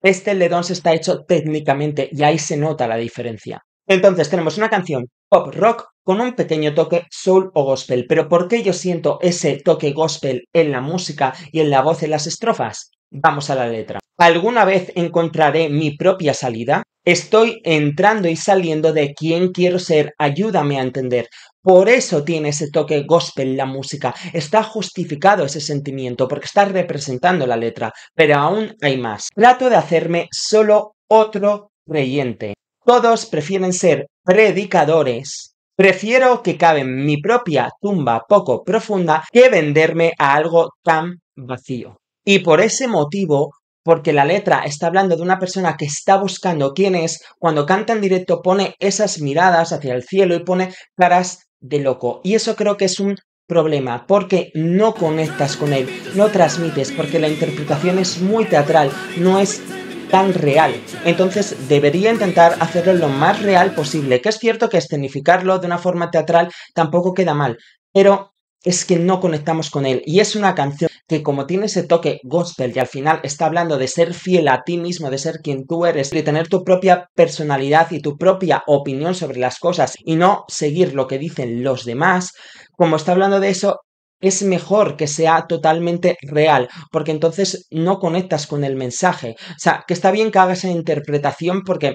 El de Dons está hecho técnicamente y ahí se nota la diferencia. Entonces tenemos una canción pop rock con un pequeño toque soul o gospel, pero ¿por qué yo siento ese toque gospel en la música y en la voz en las estrofas? Vamos a la letra. ¿Alguna vez encontraré mi propia salida? Estoy entrando y saliendo de quién quiero ser, ayúdame a entender. Por eso tiene ese toque gospel la música. Está justificado ese sentimiento porque está representando la letra, pero aún hay más. Trato de hacerme solo otro creyente. Todos prefieren ser predicadores. Prefiero que cabe en mi propia tumba poco profunda que venderme a algo tan vacío. Y por ese motivo, porque la letra está hablando de una persona que está buscando quién es, cuando canta en directo pone esas miradas hacia el cielo y pone caras de loco. Y eso creo que es un problema, porque no conectas con él, no transmites, porque la interpretación es muy teatral, no es tan real. Entonces debería intentar hacerlo lo más real posible, que es cierto que escenificarlo de una forma teatral tampoco queda mal, pero es que no conectamos con él. Y es una canción que como tiene ese toque gospel y al final está hablando de ser fiel a ti mismo, de ser quien tú eres, de tener tu propia personalidad y tu propia opinión sobre las cosas y no seguir lo que dicen los demás, como está hablando de eso, es mejor que sea totalmente real, porque entonces no conectas con el mensaje. O sea, que está bien que hagas esa interpretación porque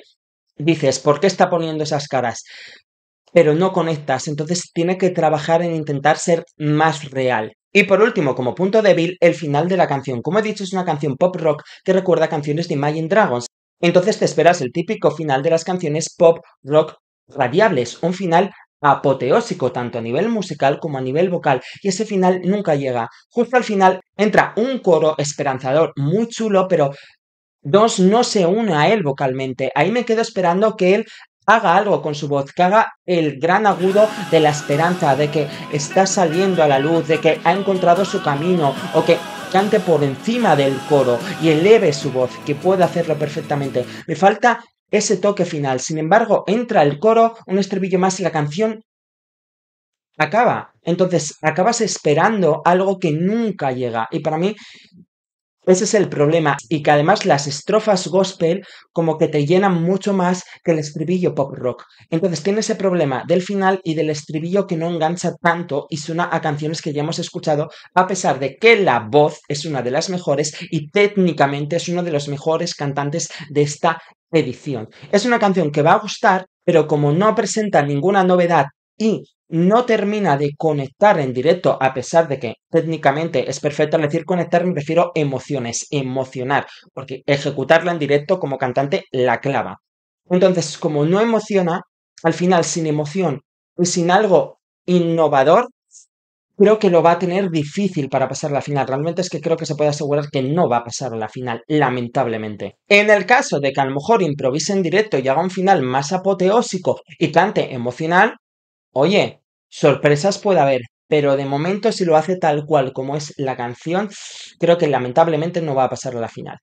dices, ¿por qué está poniendo esas caras? Pero no conectas, entonces tiene que trabajar en intentar ser más real. Y por último, como punto débil, el final de la canción. Como he dicho, es una canción pop rock que recuerda canciones de Imagine Dragons. Entonces te esperas el típico final de las canciones pop rock radiables, un final apoteósico tanto a nivel musical como a nivel vocal, y ese final nunca llega. Justo al final entra un coro esperanzador muy chulo, pero Dos no se une a él vocalmente. Ahí me quedo esperando que él haga algo con su voz, que haga el gran agudo de la esperanza, de que está saliendo a la luz, de que ha encontrado su camino, o que cante por encima del coro y eleve su voz, que puede hacerlo perfectamente. Me falta ese toque final. Sin embargo, entra el coro, un estribillo más y la canción acaba. Entonces, acabas esperando algo que nunca llega. Y para mí ese es el problema, y que además las estrofas gospel como que te llenan mucho más que el estribillo pop rock. Entonces tiene ese problema del final y del estribillo que no engancha tanto y suena a canciones que ya hemos escuchado, a pesar de que la voz es una de las mejores y técnicamente es uno de los mejores cantantes de esta edición. Es una canción que va a gustar, pero como no presenta ninguna novedad y no termina de conectar en directo, a pesar de que técnicamente es perfecto. Al decir conectar me refiero a emociones, emocionar, porque ejecutarla en directo como cantante la clava. Entonces, como no emociona, al final sin emoción y sin algo innovador, creo que lo va a tener difícil para pasar a la final. Realmente es que creo que se puede asegurar que no va a pasar a la final, lamentablemente. En el caso de que a lo mejor improvise en directo y haga un final más apoteósico y cante emocional, oye, sorpresas puede haber, pero de momento si lo hace tal cual como es la canción, creo que lamentablemente no va a pasar a la final.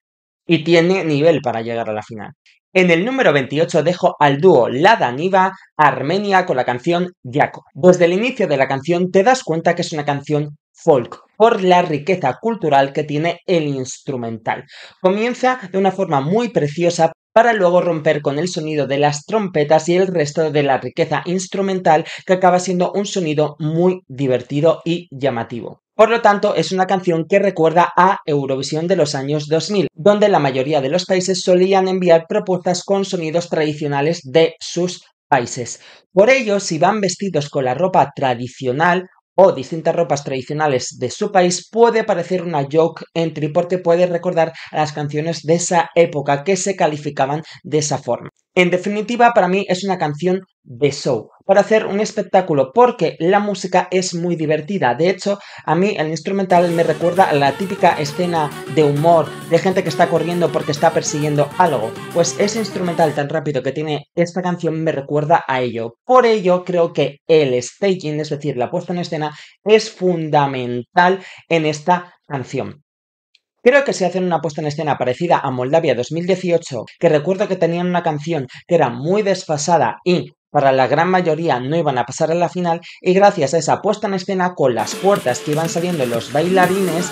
Y tiene nivel para llegar a la final. En el número 28 dejo al dúo Lada Niva Armenia con la canción Yako. Desde el inicio de la canción te das cuenta que es una canción folk, por la riqueza cultural que tiene el instrumental. Comienza de una forma muy preciosa para luego romper con el sonido de las trompetas y el resto de la riqueza instrumental que acaba siendo un sonido muy divertido y llamativo. Por lo tanto, es una canción que recuerda a Eurovisión de los años 2000, donde la mayoría de los países solían enviar propuestas con sonidos tradicionales de sus países. Por ello, si van vestidos con la ropa tradicional o distintas ropas tradicionales de su país, puede parecer una joke entry porque puede recordar a las canciones de esa época que se calificaban de esa forma. En definitiva, para mí es una canción de show, para hacer un espectáculo, porque la música es muy divertida. De hecho, a mí el instrumental me recuerda a la típica escena de humor de gente que está corriendo porque está persiguiendo algo. Pues ese instrumental tan rápido que tiene esta canción me recuerda a ello. Por ello, creo que el staging, es decir, la puesta en escena, es fundamental en esta canción. Creo que si hacen una puesta en escena parecida a Moldavia 2018, que recuerdo que tenían una canción que era muy desfasada y para la gran mayoría no iban a pasar a la final, y gracias a esa puesta en escena con las puertas que iban saliendo los bailarines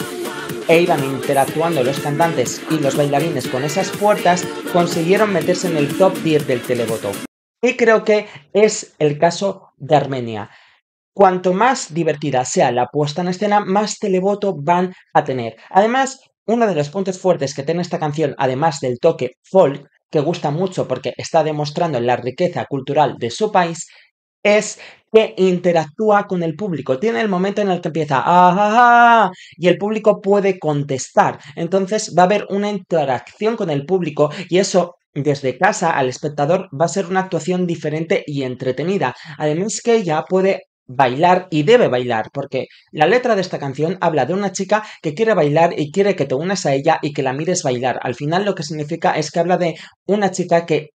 e iban interactuando los cantantes y los bailarines con esas puertas, consiguieron meterse en el top 10 del televoto. Y creo que es el caso de Armenia. Cuanto más divertida sea la puesta en escena, más televoto van a tener. Además, uno de los puntos fuertes que tiene esta canción, además del toque folk, que gusta mucho porque está demostrando la riqueza cultural de su país, es que interactúa con el público. Tiene el momento en el que empieza y el público puede contestar. Entonces va a haber una interacción con el público y eso desde casa al espectador va a ser una actuación diferente y entretenida. Además que ella puede bailar y debe bailar, porque la letra de esta canción habla de una chica que quiere bailar y quiere que te unas a ella y que la mires bailar. Al final lo que significa es que habla de una chica que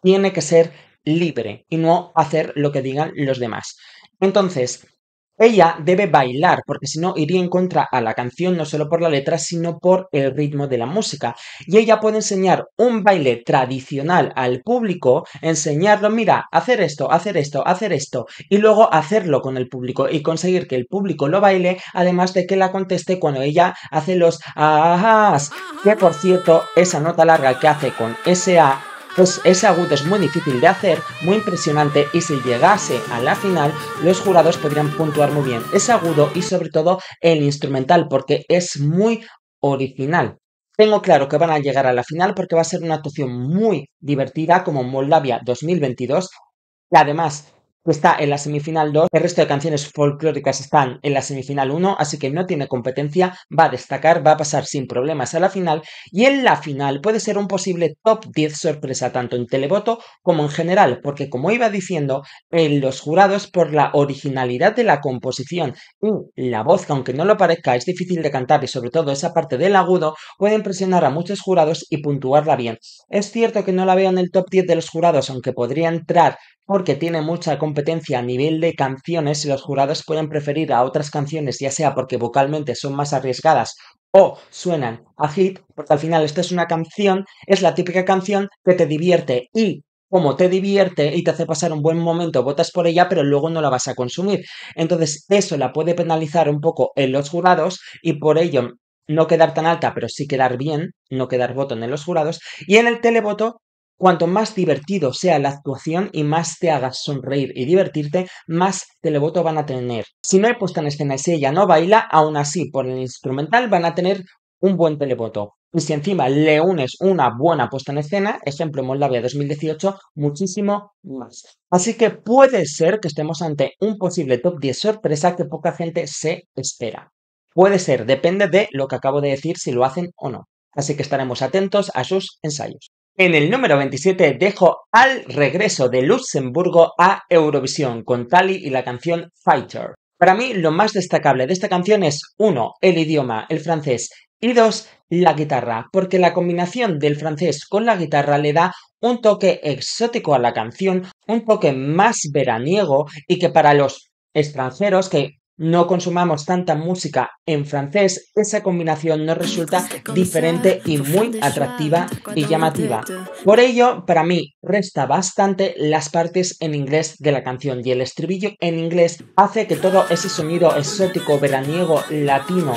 tiene que ser libre y no hacer lo que digan los demás. Entonces, ella debe bailar, porque si no iría en contra a la canción, no solo por la letra, sino por el ritmo de la música. Y ella puede enseñar un baile tradicional al público, enseñarlo, mira, hacer esto, hacer esto, hacer esto, y luego hacerlo con el público y conseguir que el público lo baile, además de que la conteste cuando ella hace los ahás, que por cierto, esa nota larga que hace con ese A, pues ese agudo es muy difícil de hacer, muy impresionante, y si llegase a la final, los jurados podrían puntuar muy bien ese agudo y sobre todo el instrumental, porque es muy original. Tengo claro que van a llegar a la final porque va a ser una actuación muy divertida como Moldavia 2022, y además está en la semifinal 2, el resto de canciones folclóricas están en la semifinal 1, así que no tiene competencia, va a destacar, va a pasar sin problemas a la final, y en la final puede ser un posible top 10 sorpresa tanto en televoto como en general, porque como iba diciendo, los jurados por la originalidad de la composición y la voz, que aunque no lo parezca es difícil de cantar y sobre todo esa parte del agudo, puede impresionar a muchos jurados y puntuarla bien. Es cierto que no la veo en el top 10 de los jurados, aunque podría entrar porque tiene mucha competencia a nivel de canciones y los jurados pueden preferir a otras canciones, ya sea porque vocalmente son más arriesgadas o suenan a hit, porque al final esta es una canción, es la típica canción que te divierte y como te divierte y te hace pasar un buen momento, votas por ella, pero luego no la vas a consumir. Entonces eso la puede penalizar un poco en los jurados y por ello no quedar tan alta, pero sí quedar bien, no quedar voto en los jurados. Y en el televoto, cuanto más divertido sea la actuación y más te hagas sonreír y divertirte, más televoto van a tener. Si no hay puesta en escena y si ella no baila, aún así por el instrumental van a tener un buen televoto. Y si encima le unes una buena puesta en escena, ejemplo Moldavia 2018, muchísimo más. Así que puede ser que estemos ante un posible top 10 sorpresa que poca gente se espera. Puede ser, depende de lo que acabo de decir, si lo hacen o no. Así que estaremos atentos a sus ensayos. En el número 27 dejo al regreso de Luxemburgo a Eurovisión con Tali y la canción Fighter. Para mí lo más destacable de esta canción es 1. El idioma, el francés, y 2. La guitarra, porque la combinación del francés con la guitarra le da un toque exótico a la canción, un toque más veraniego y que para los extranjeros que no consumamos tanta música en francés, esa combinación nos resulta diferente y muy atractiva y llamativa. Por ello, para mí, resta bastante las partes en inglés de la canción y el estribillo en inglés hace que todo ese sonido exótico, veraniego, latino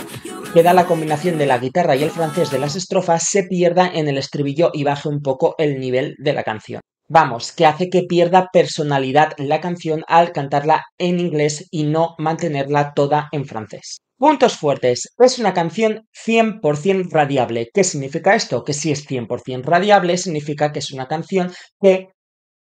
que da la combinación de la guitarra y el francés de las estrofas se pierda en el estribillo y baje un poco el nivel de la canción. Vamos, que hace que pierda personalidad la canción al cantarla en inglés y no mantenerla toda en francés. Puntos fuertes. Es una canción 100% radiable. ¿Qué significa esto? Que si es 100% radiable, significa que es una canción que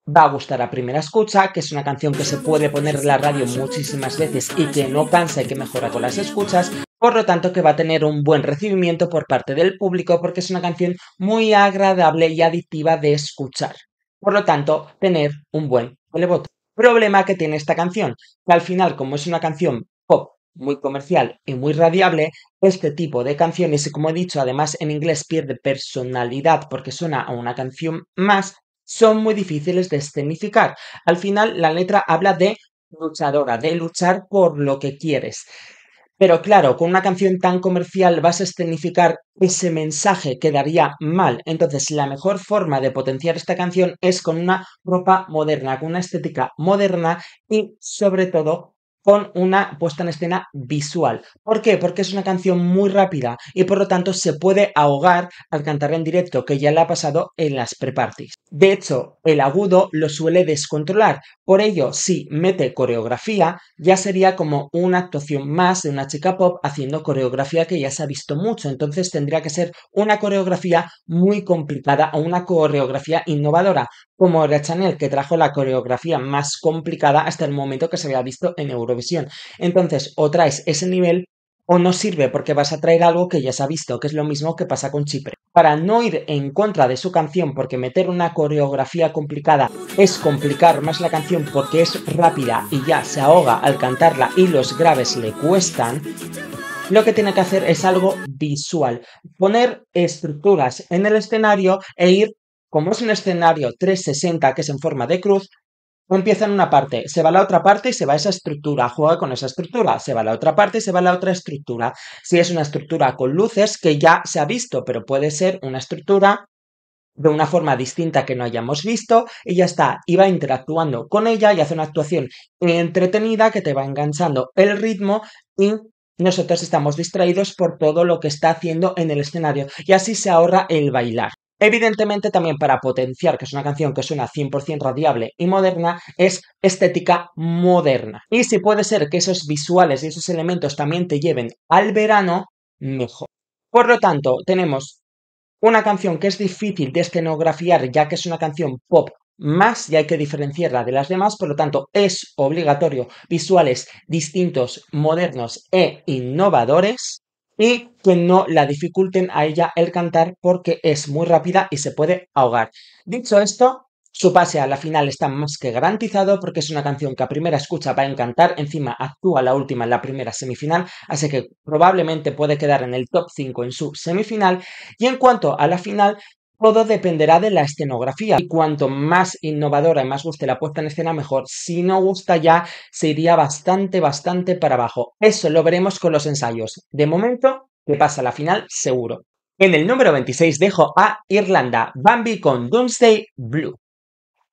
va a gustar a primera escucha, que es una canción que se puede poner en la radio muchísimas veces y que no cansa y que mejora con las escuchas, por lo tanto que va a tener un buen recibimiento por parte del público porque es una canción muy agradable y adictiva de escuchar. Por lo tanto, tener un buen televoto. Problema que tiene esta canción, que al final, como es una canción pop muy comercial y muy radiable, este tipo de canciones, y como he dicho, además en inglés pierde personalidad porque suena a una canción más, son muy difíciles de escenificar. Al final, la letra habla de luchadora, de luchar por lo que quieres. Pero claro, con una canción tan comercial vas a escenificar ese mensaje, quedaría mal. Entonces, la mejor forma de potenciar esta canción es con una ropa moderna, con una estética moderna y, sobre todo, con una puesta en escena visual. ¿Por qué? Porque es una canción muy rápida y por lo tanto se puede ahogar al cantar en directo, que ya le ha pasado en las pre-parties. De hecho, el agudo lo suele descontrolar. Por ello, si mete coreografía, ya sería como una actuación más de una chica pop haciendo coreografía que ya se ha visto mucho. Entonces tendría que ser una coreografía muy complicada o una coreografía innovadora, como era Chanel, que trajo la coreografía más complicada hasta el momento que se había visto en Eurovisión. Entonces, o traes ese nivel o no sirve porque vas a traer algo que ya se ha visto, que es lo mismo que pasa con Chipre. Para no ir en contra de su canción, porque meter una coreografía complicada es complicar más la canción porque es rápida y ya se ahoga al cantarla y los graves le cuestan, lo que tiene que hacer es algo visual, poner estructuras en el escenario e ir, como es un escenario 360 que es en forma de cruz, empieza en una parte, se va a la otra parte y se va a esa estructura, juega con esa estructura, se va a la otra parte y se va a la otra estructura. Si es una estructura con luces, que ya se ha visto, pero puede ser una estructura de una forma distinta que no hayamos visto y ya está, y va interactuando con ella y hace una actuación entretenida que te va enganchando el ritmo y nosotros estamos distraídos por todo lo que está haciendo en el escenario y así se ahorra el bailar. Evidentemente también para potenciar que es una canción que suena 100% radiable y moderna es estética moderna. Y si puede ser que esos visuales y esos elementos también te lleven al verano, mejor. Por lo tanto, tenemos una canción que es difícil de escenografiar ya que es una canción pop más y hay que diferenciarla de las demás, por lo tanto es obligatorio visuales distintos, modernos e innovadores y que no la dificulten a ella el cantar porque es muy rápida y se puede ahogar. Dicho esto, su pase a la final está más que garantizado porque es una canción que a primera escucha va a encantar, encima actúa la última en la primera semifinal, así que probablemente puede quedar en el top 5 en su semifinal. Y en cuanto a la final, todo dependerá de la escenografía y cuanto más innovadora y más guste la puesta en escena, mejor. Si no gusta ya, se iría bastante para abajo. Eso lo veremos con los ensayos. De momento, que pasa a la final seguro. En el número 26 dejo a Irlanda, Bambi con Doomsday Blue.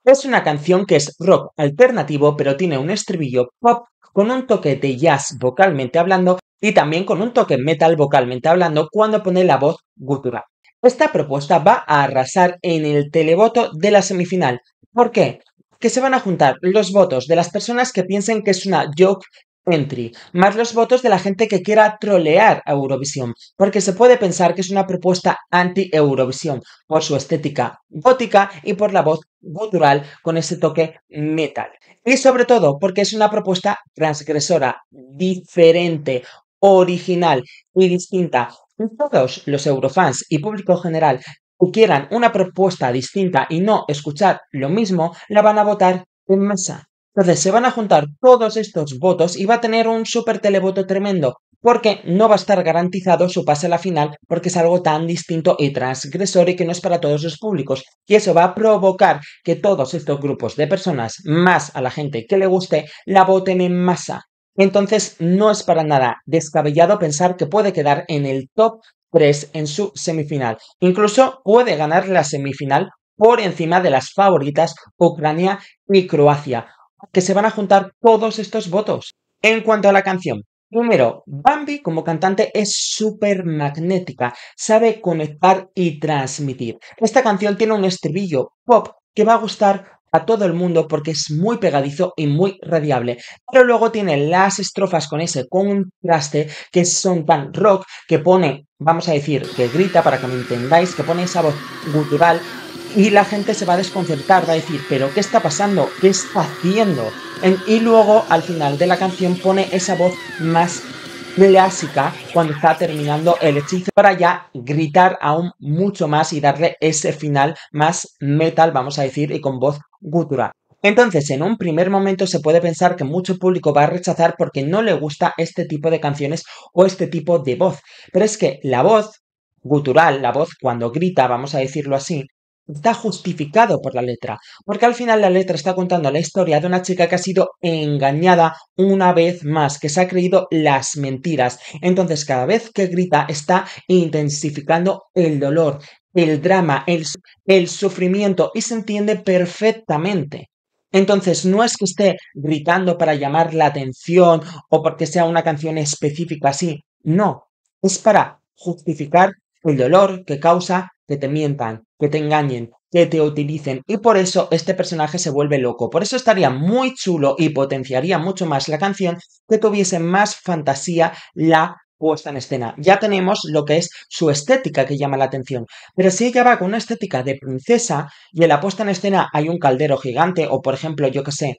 Es una canción que es rock alternativo, pero tiene un estribillo pop con un toque de jazz vocalmente hablando y también con un toque metal vocalmente hablando cuando pone la voz gutural. Esta propuesta va a arrasar en el televoto de la semifinal. ¿Por qué? Que se van a juntar los votos de las personas que piensen que es una joke entry, más los votos de la gente que quiera trolear a Eurovisión, porque se puede pensar que es una propuesta anti-Eurovisión por su estética gótica y por la voz gutural con ese toque metal. Y sobre todo porque es una propuesta transgresora, diferente, original y distinta. Todos los eurofans y público general que quieran una propuesta distinta y no escuchar lo mismo, la van a votar en masa. Entonces se van a juntar todos estos votos y va a tener un super televoto tremendo, porque no va a estar garantizado su pase a la final porque es algo tan distinto y transgresor y que no es para todos los públicos. Y eso va a provocar que todos estos grupos de personas, más a la gente que le guste, la voten en masa. Entonces no es para nada descabellado pensar que puede quedar en el top 3 en su semifinal. Incluso puede ganar la semifinal por encima de las favoritas Ucrania y Croacia, que se van a juntar todos estos votos. En cuanto a la canción, primero, Bambi como cantante es súper magnética, sabe conectar y transmitir. Esta canción tiene un estribillo pop que va a gustar a todo el mundo porque es muy pegadizo y muy radiable, pero luego tiene las estrofas con ese contraste que son tan rock que pone, vamos a decir, que grita para que me entendáis, que pone esa voz gutural y la gente se va a desconcertar, va a decir, pero ¿qué está pasando? ¿Qué está haciendo? Y luego al final de la canción pone esa voz más clásica cuando está terminando el hechizo para ya gritar aún mucho más y darle ese final más metal, vamos a decir, y con voz gutural. Entonces, en un primer momento se puede pensar que mucho público va a rechazar porque no le gusta este tipo de canciones o este tipo de voz. Pero es que la voz gutural, la voz cuando grita, vamos a decirlo así, está justificado por la letra, porque al final la letra está contando la historia de una chica que ha sido engañada una vez más, que se ha creído las mentiras. Entonces, cada vez que grita está intensificando el dolor, el drama, el sufrimiento y se entiende perfectamente. Entonces, no es que esté gritando para llamar la atención o porque sea una canción específica así, no, es para justificar el dolor que causa que te mientan, que te engañen, que te utilicen y por eso este personaje se vuelve loco. Por eso estaría muy chulo y potenciaría mucho más la canción que tuviese más fantasía la puesta en escena. Ya tenemos lo que es su estética que llama la atención, pero si ella va con una estética de princesa y en la puesta en escena hay un caldero gigante o por ejemplo, yo que sé,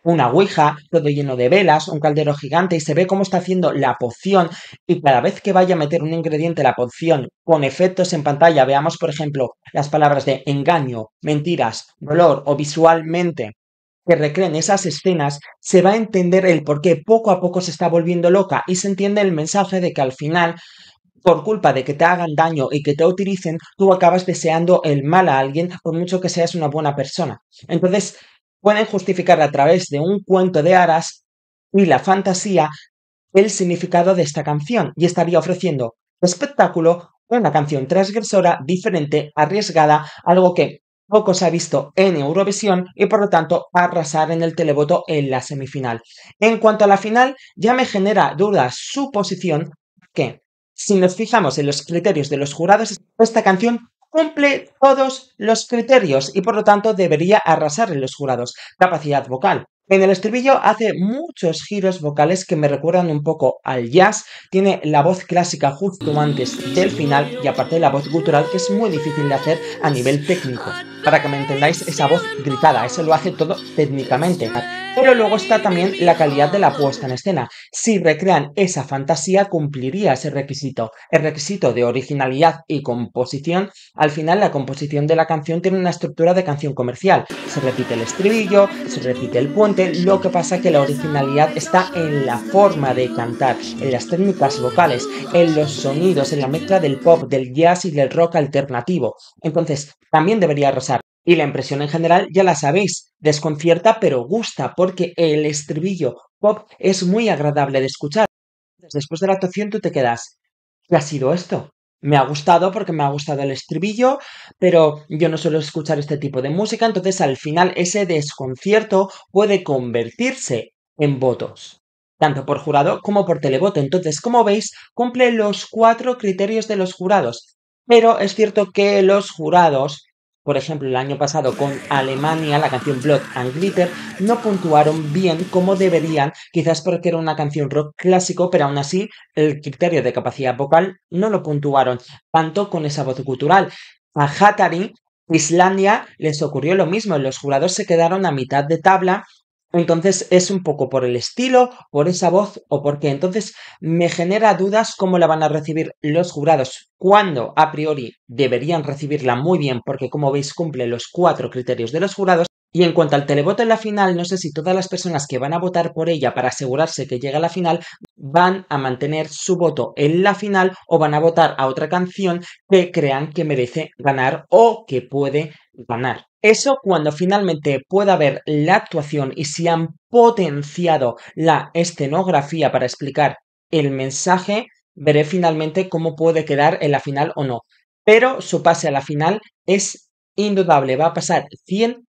una ouija, todo lleno de velas, un caldero gigante y se ve cómo está haciendo la poción y cada vez que vaya a meter un ingrediente a la poción con efectos en pantalla, veamos por ejemplo las palabras de engaño, mentiras, dolor o visualmente que recreen esas escenas, se va a entender el por qué poco a poco se está volviendo loca y se entiende el mensaje de que al final por culpa de que te hagan daño y que te utilicen, tú acabas deseando el mal a alguien por mucho que seas una buena persona. Entonces, pueden justificar a través de un cuento de hadas y la fantasía el significado de esta canción y estaría ofreciendo espectáculo, una canción transgresora, diferente, arriesgada, algo que poco se ha visto en Eurovisión y por lo tanto arrasar en el televoto en la semifinal. En cuanto a la final, ya me genera dudas su posición que, si nos fijamos en los criterios de los jurados, esta canción cumple todos los criterios y por lo tanto debería arrasar en los jurados. Capacidad vocal. En el estribillo hace muchos giros vocales que me recuerdan un poco al jazz. Tiene la voz clásica justo antes del final y aparte la voz gutural que es muy difícil de hacer a nivel técnico. Para que me entendáis, esa voz gritada, eso lo hace todo técnicamente. Pero luego está también la calidad de la puesta en escena. Si recrean esa fantasía, cumpliría ese requisito. El requisito de originalidad y composición. Al final, la composición de la canción tiene una estructura de canción comercial. Se repite el estribillo, se repite el puente. Lo que pasa es que la originalidad está en la forma de cantar, en las técnicas vocales, en los sonidos, en la mezcla del pop, del jazz y del rock alternativo. Entonces, también debería arrasar. Y la impresión en general ya la sabéis, desconcierta pero gusta porque el estribillo pop es muy agradable de escuchar. Después de la actuación tú te quedas, ¿qué ha sido esto? Me ha gustado porque me ha gustado el estribillo, pero yo no suelo escuchar este tipo de música, entonces al final ese desconcierto puede convertirse en votos, tanto por jurado como por televoto. Entonces, como veis, cumple los 4 criterios de los jurados. Pero es cierto que los jurados, por ejemplo, el año pasado con Alemania, la canción Blood and Glitter, no puntuaron bien como deberían, quizás porque era una canción rock clásico, pero aún así el criterio de capacidad vocal no lo puntuaron tanto con esa voz gutural. A Hatari, Islandia, les ocurrió lo mismo, los jurados se quedaron a mitad de tabla. Entonces es un poco por el estilo, por esa voz o porque entonces me genera dudas cómo la van a recibir los jurados cuando a priori deberían recibirla muy bien porque como veis cumple los 4 criterios de los jurados. Y en cuanto al televoto en la final, no sé si todas las personas que van a votar por ella para asegurarse que llega a la final van a mantener su voto en la final o van a votar a otra canción que crean que merece ganar o que puede ganar. Eso cuando finalmente pueda ver la actuación y si han potenciado la escenografía para explicar el mensaje, veré finalmente cómo puede quedar en la final o no. Pero su pase a la final es indudable, va a pasar 100%.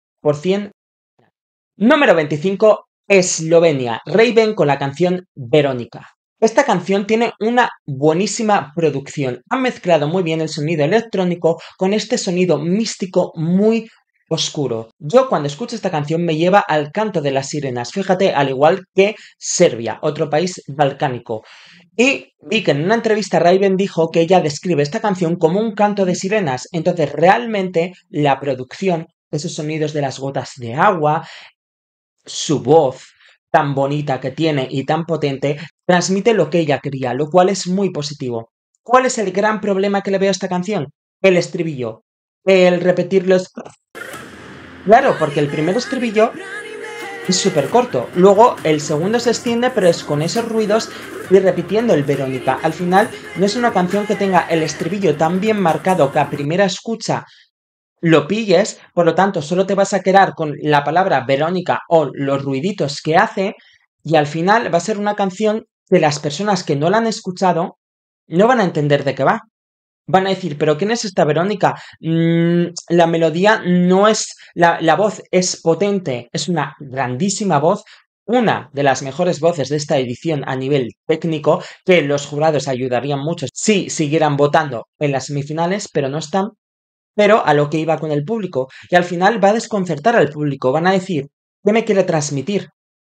Número 25, Eslovenia, Raven con la canción Verónica. Esta canción tiene una buenísima producción. Han mezclado muy bien el sonido electrónico con este sonido místico muy oscuro. Yo cuando escucho esta canción me lleva al canto de las sirenas. Fíjate, al igual que Serbia, otro país balcánico. Y vi que en una entrevista Raven dijo que ella describe esta canción como un canto de sirenas. Entonces realmente la producción, esos sonidos de las gotas de agua, su voz tan bonita que tiene y tan potente, transmite lo que ella quería, lo cual es muy positivo. ¿Cuál es el gran problema que le veo a esta canción? El estribillo. El repetirlos. Claro, porque el primer estribillo es súper corto. Luego el segundo se extiende, pero es con esos ruidos y repitiendo el Verónica. Al final no es una canción que tenga el estribillo tan bien marcado que a primera escucha lo pilles, por lo tanto solo te vas a quedar con la palabra Verónica o los ruiditos que hace y al final va a ser una canción que las personas que no la han escuchado no van a entender de qué va. Van a decir, ¿pero quién es esta Verónica? La melodía no es, la voz es potente, es una grandísima voz, una de las mejores voces de esta edición a nivel técnico, que los jurados ayudarían mucho si siguieran votando en las semifinales, pero no están. Pero a lo que iba con el público, y al final va a desconcertar al público, van a decir, ¿qué me quiere transmitir?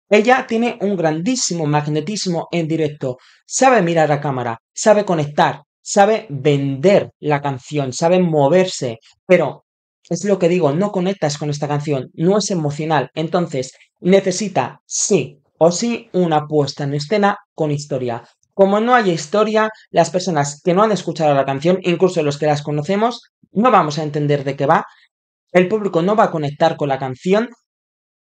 Ella tiene un grandísimo magnetismo en directo, sabe mirar a cámara, sabe conectar, sabe vender la canción, sabe moverse, pero es lo que digo, no conectas con esta canción, no es emocional, entonces necesita sí o sí una puesta en escena con historia. Como no hay historia, las personas que no han escuchado la canción, incluso los que las conocemos, no vamos a entender de qué va, el público no va a conectar con la canción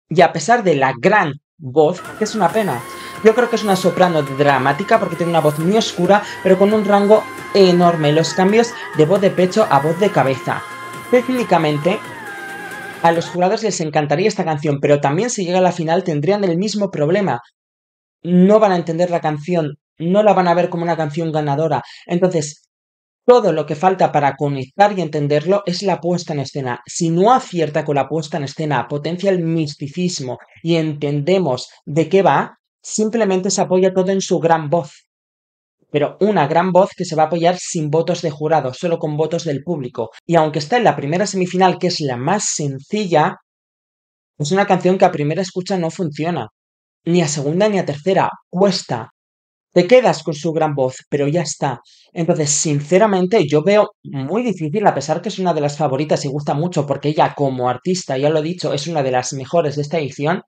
y a pesar de la gran voz, que es una pena, yo creo que es una soprano dramática porque tiene una voz muy oscura, pero con un rango enorme. Los cambios de voz de pecho a voz de cabeza. Técnicamente, a los jurados les encantaría esta canción, pero también si llega a la final tendrían el mismo problema. No van a entender la canción, no la van a ver como una canción ganadora. Entonces, todo lo que falta para conectar y entenderlo es la puesta en escena. Si no acierta con la puesta en escena, potencia el misticismo y entendemos de qué va, simplemente se apoya todo en su gran voz. Pero una gran voz que se va a apoyar sin votos de jurado, solo con votos del público. Y aunque está en la primera semifinal, que es la más sencilla, es una canción que a primera escucha no funciona. Ni a segunda ni a tercera. Cuesta. Te quedas con su gran voz, pero ya está. Entonces, sinceramente, yo veo muy difícil, a pesar que es una de las favoritas y gusta mucho, porque ella como artista, ya lo he dicho, es una de las mejores de esta edición,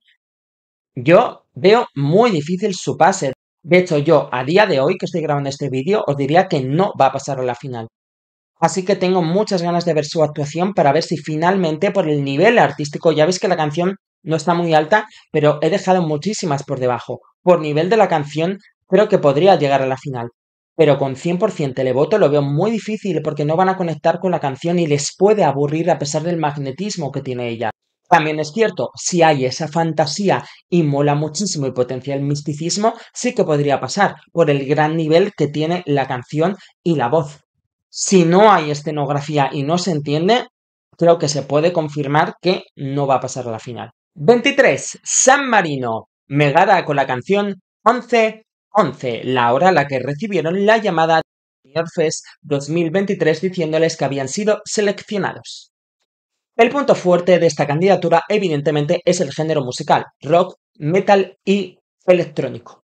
yo veo muy difícil su pase. De hecho, yo a día de hoy que estoy grabando este vídeo, os diría que no va a pasar a la final. Así que tengo muchas ganas de ver su actuación para ver si finalmente por el nivel artístico, ya veis que la canción no está muy alta, pero he dejado muchísimas por debajo. Por nivel de la canción, creo que podría llegar a la final. Pero con 100% televoto lo veo muy difícil porque no van a conectar con la canción y les puede aburrir a pesar del magnetismo que tiene ella. También es cierto, si hay esa fantasía y mola muchísimo y potencia el misticismo, sí que podría pasar por el gran nivel que tiene la canción y la voz. Si no hay escenografía y no se entiende, creo que se puede confirmar que no va a pasar a la final. 23. San Marino. Megara con la canción 11-11, la hora a la que recibieron la llamada de Fest 2023 diciéndoles que habían sido seleccionados. El punto fuerte de esta candidatura, evidentemente, es el género musical, rock, metal y electrónico.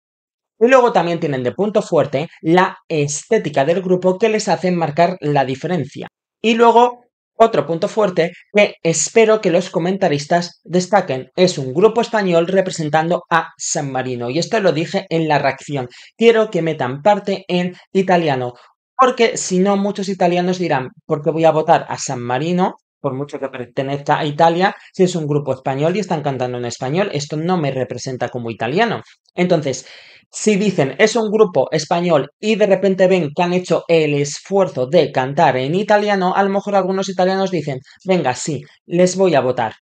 Y luego también tienen de punto fuerte la estética del grupo que les hace marcar la diferencia. Y luego, otro punto fuerte que espero que los comentaristas destaquen. Es un grupo español representando a San Marino. Y esto lo dije en la reacción. Quiero que metan parte en italiano. Porque si no, muchos italianos dirán, ¿por qué voy a votar a San Marino? Por mucho que pertenezca a Italia, si es un grupo español y están cantando en español, esto no me representa como italiano. Entonces, si dicen es un grupo español y de repente ven que han hecho el esfuerzo de cantar en italiano, a lo mejor algunos italianos dicen, venga, sí, les voy a votar.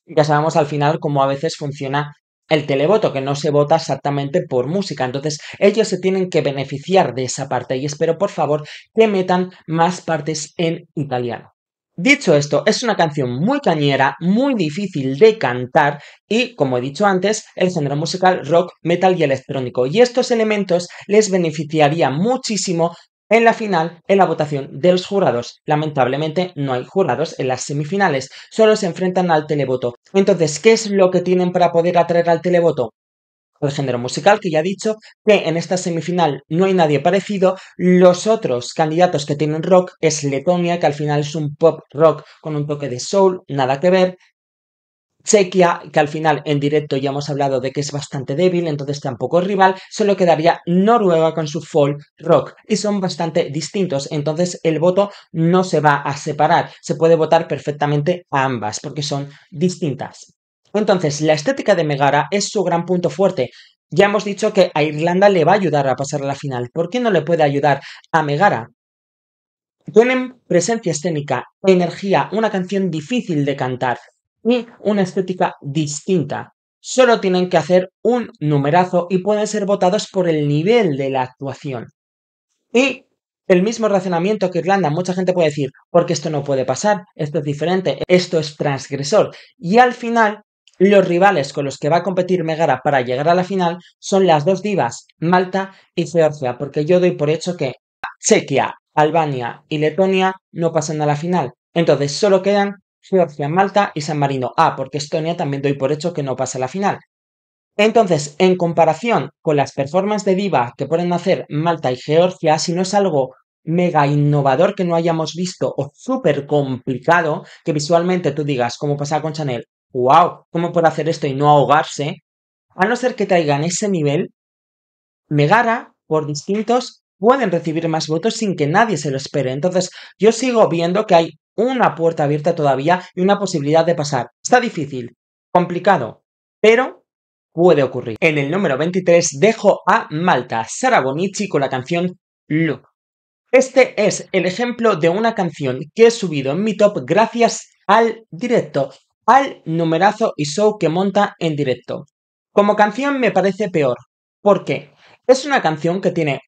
Ya sabemos al final cómo a veces funciona el televoto, que no se vota exactamente por música. Entonces, ellos se tienen que beneficiar de esa parte y espero, por favor, que metan más partes en italiano. Dicho esto, es una canción muy cañera, muy difícil de cantar y, como he dicho antes, el género musical rock, metal y electrónico. Y estos elementos les beneficiaría muchísimo en la final, en la votación de los jurados. Lamentablemente no hay jurados en las semifinales, solo se enfrentan al televoto. Entonces, ¿qué es lo que tienen para poder atraer al televoto? El género musical, que ya he dicho que en esta semifinal no hay nadie parecido. Los otros candidatos que tienen rock es Letonia, que al final es un pop rock con un toque de soul, nada que ver. Chequia, que al final en directo ya hemos hablado de que es bastante débil, entonces tampoco es rival, solo quedaría Noruega con su folk rock y son bastante distintos, entonces el voto no se va a separar, se puede votar perfectamente a ambas porque son distintas. Entonces, la estética de Megara es su gran punto fuerte. Ya hemos dicho que a Irlanda le va a ayudar a pasar a la final. ¿Por qué no le puede ayudar a Megara? Tienen presencia escénica, energía, una canción difícil de cantar y una estética distinta. Solo tienen que hacer un numerazo y pueden ser votados por el nivel de la actuación. Y El mismo razonamiento que Irlanda, mucha gente puede decir, porque esto no puede pasar, esto es diferente, esto es transgresor. Y al final, los rivales con los que va a competir Megara para llegar a la final son las dos divas, Malta y Georgia, porque yo doy por hecho que Chequia, Albania y Letonia no pasan a la final. Entonces solo quedan Georgia, Malta y San Marino. Ah, porque Estonia también doy por hecho que no pasa a la final. Entonces, en comparación con las performances de diva que pueden hacer Malta y Georgia, si no es algo mega innovador que no hayamos visto o súper complicado, que visualmente tú digas, como pasaba con Chanel, wow, ¿cómo puede hacer esto y no ahogarse? A no ser que traigan ese nivel, Megara, por distintos, pueden recibir más votos sin que nadie se lo espere. Entonces, yo sigo viendo que hay una puerta abierta todavía y una posibilidad de pasar. Está difícil, complicado, pero puede ocurrir. En el número 23 dejo a Malta, Sara Bonici con la canción Look. Este es el ejemplo de una canción que he subido en mi top gracias al directo, al numerazo y show que monta en directo. Como canción me parece peor. ¿Por qué? Es una canción que tiene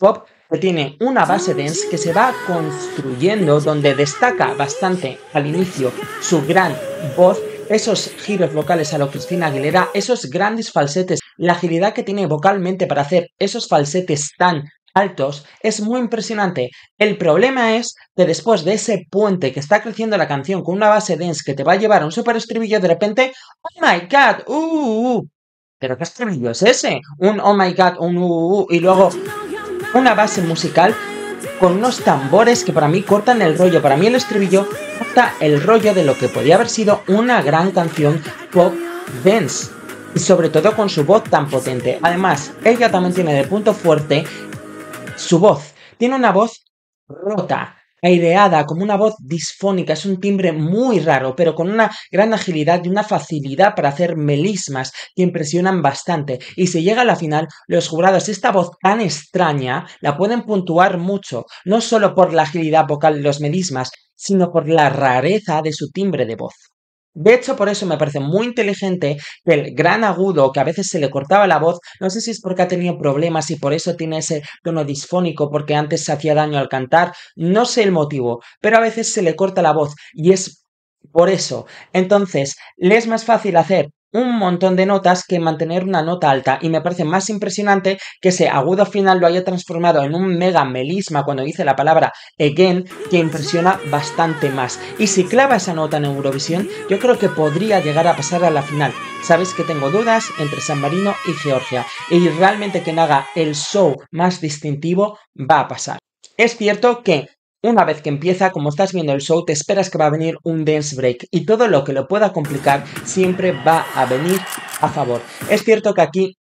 pop, que tiene una base dance que se va construyendo, donde destaca bastante al inicio su gran voz, esos giros vocales a lo Cristina Aguilera, esos grandes falsetes, la agilidad que tiene vocalmente para hacer esos falsetes tan altos, es muy impresionante. El problema es que después de ese puente que está creciendo la canción con una base dance que te va a llevar a un super estribillo, de repente, oh my god, ¿pero qué estribillo es ese? Un oh my god, un y luego una base musical con unos tambores que para mí cortan el rollo. Para mí el estribillo corta el rollo de lo que podía haber sido una gran canción pop dance. Y sobre todo con su voz tan potente. Además, ella también tiene de punto fuerte su voz. Tiene una voz rota, aireada, como una voz disfónica. Es un timbre muy raro, pero con una gran agilidad y una facilidad para hacer melismas que impresionan bastante. Y si llega a la final, los jurados, esta voz tan extraña, la pueden puntuar mucho, no solo por la agilidad vocal de los melismas, sino por la rareza de su timbre de voz. De hecho, por eso me parece muy inteligente que el gran agudo que a veces se le cortaba la voz, no sé si es porque ha tenido problemas y por eso tiene ese tono disfónico, porque antes se hacía daño al cantar, no sé el motivo, pero a veces se le corta la voz y es por eso. Entonces, le es más fácil hacer un montón de notas que mantener una nota alta y me parece más impresionante que ese agudo final lo haya transformado en un mega melisma cuando dice la palabra again, que impresiona bastante más. Y si clava esa nota en Eurovisión, yo creo que podría llegar a pasar a la final. Sabéis que tengo dudas entre San Marino y Georgia, y realmente quien haga el show más distintivo va a pasar. Es cierto que una vez que empieza, como estás viendo el show, te esperas que va a venir un dance break y todo lo que lo pueda complicar siempre va a venir a favor. Es cierto que aquí,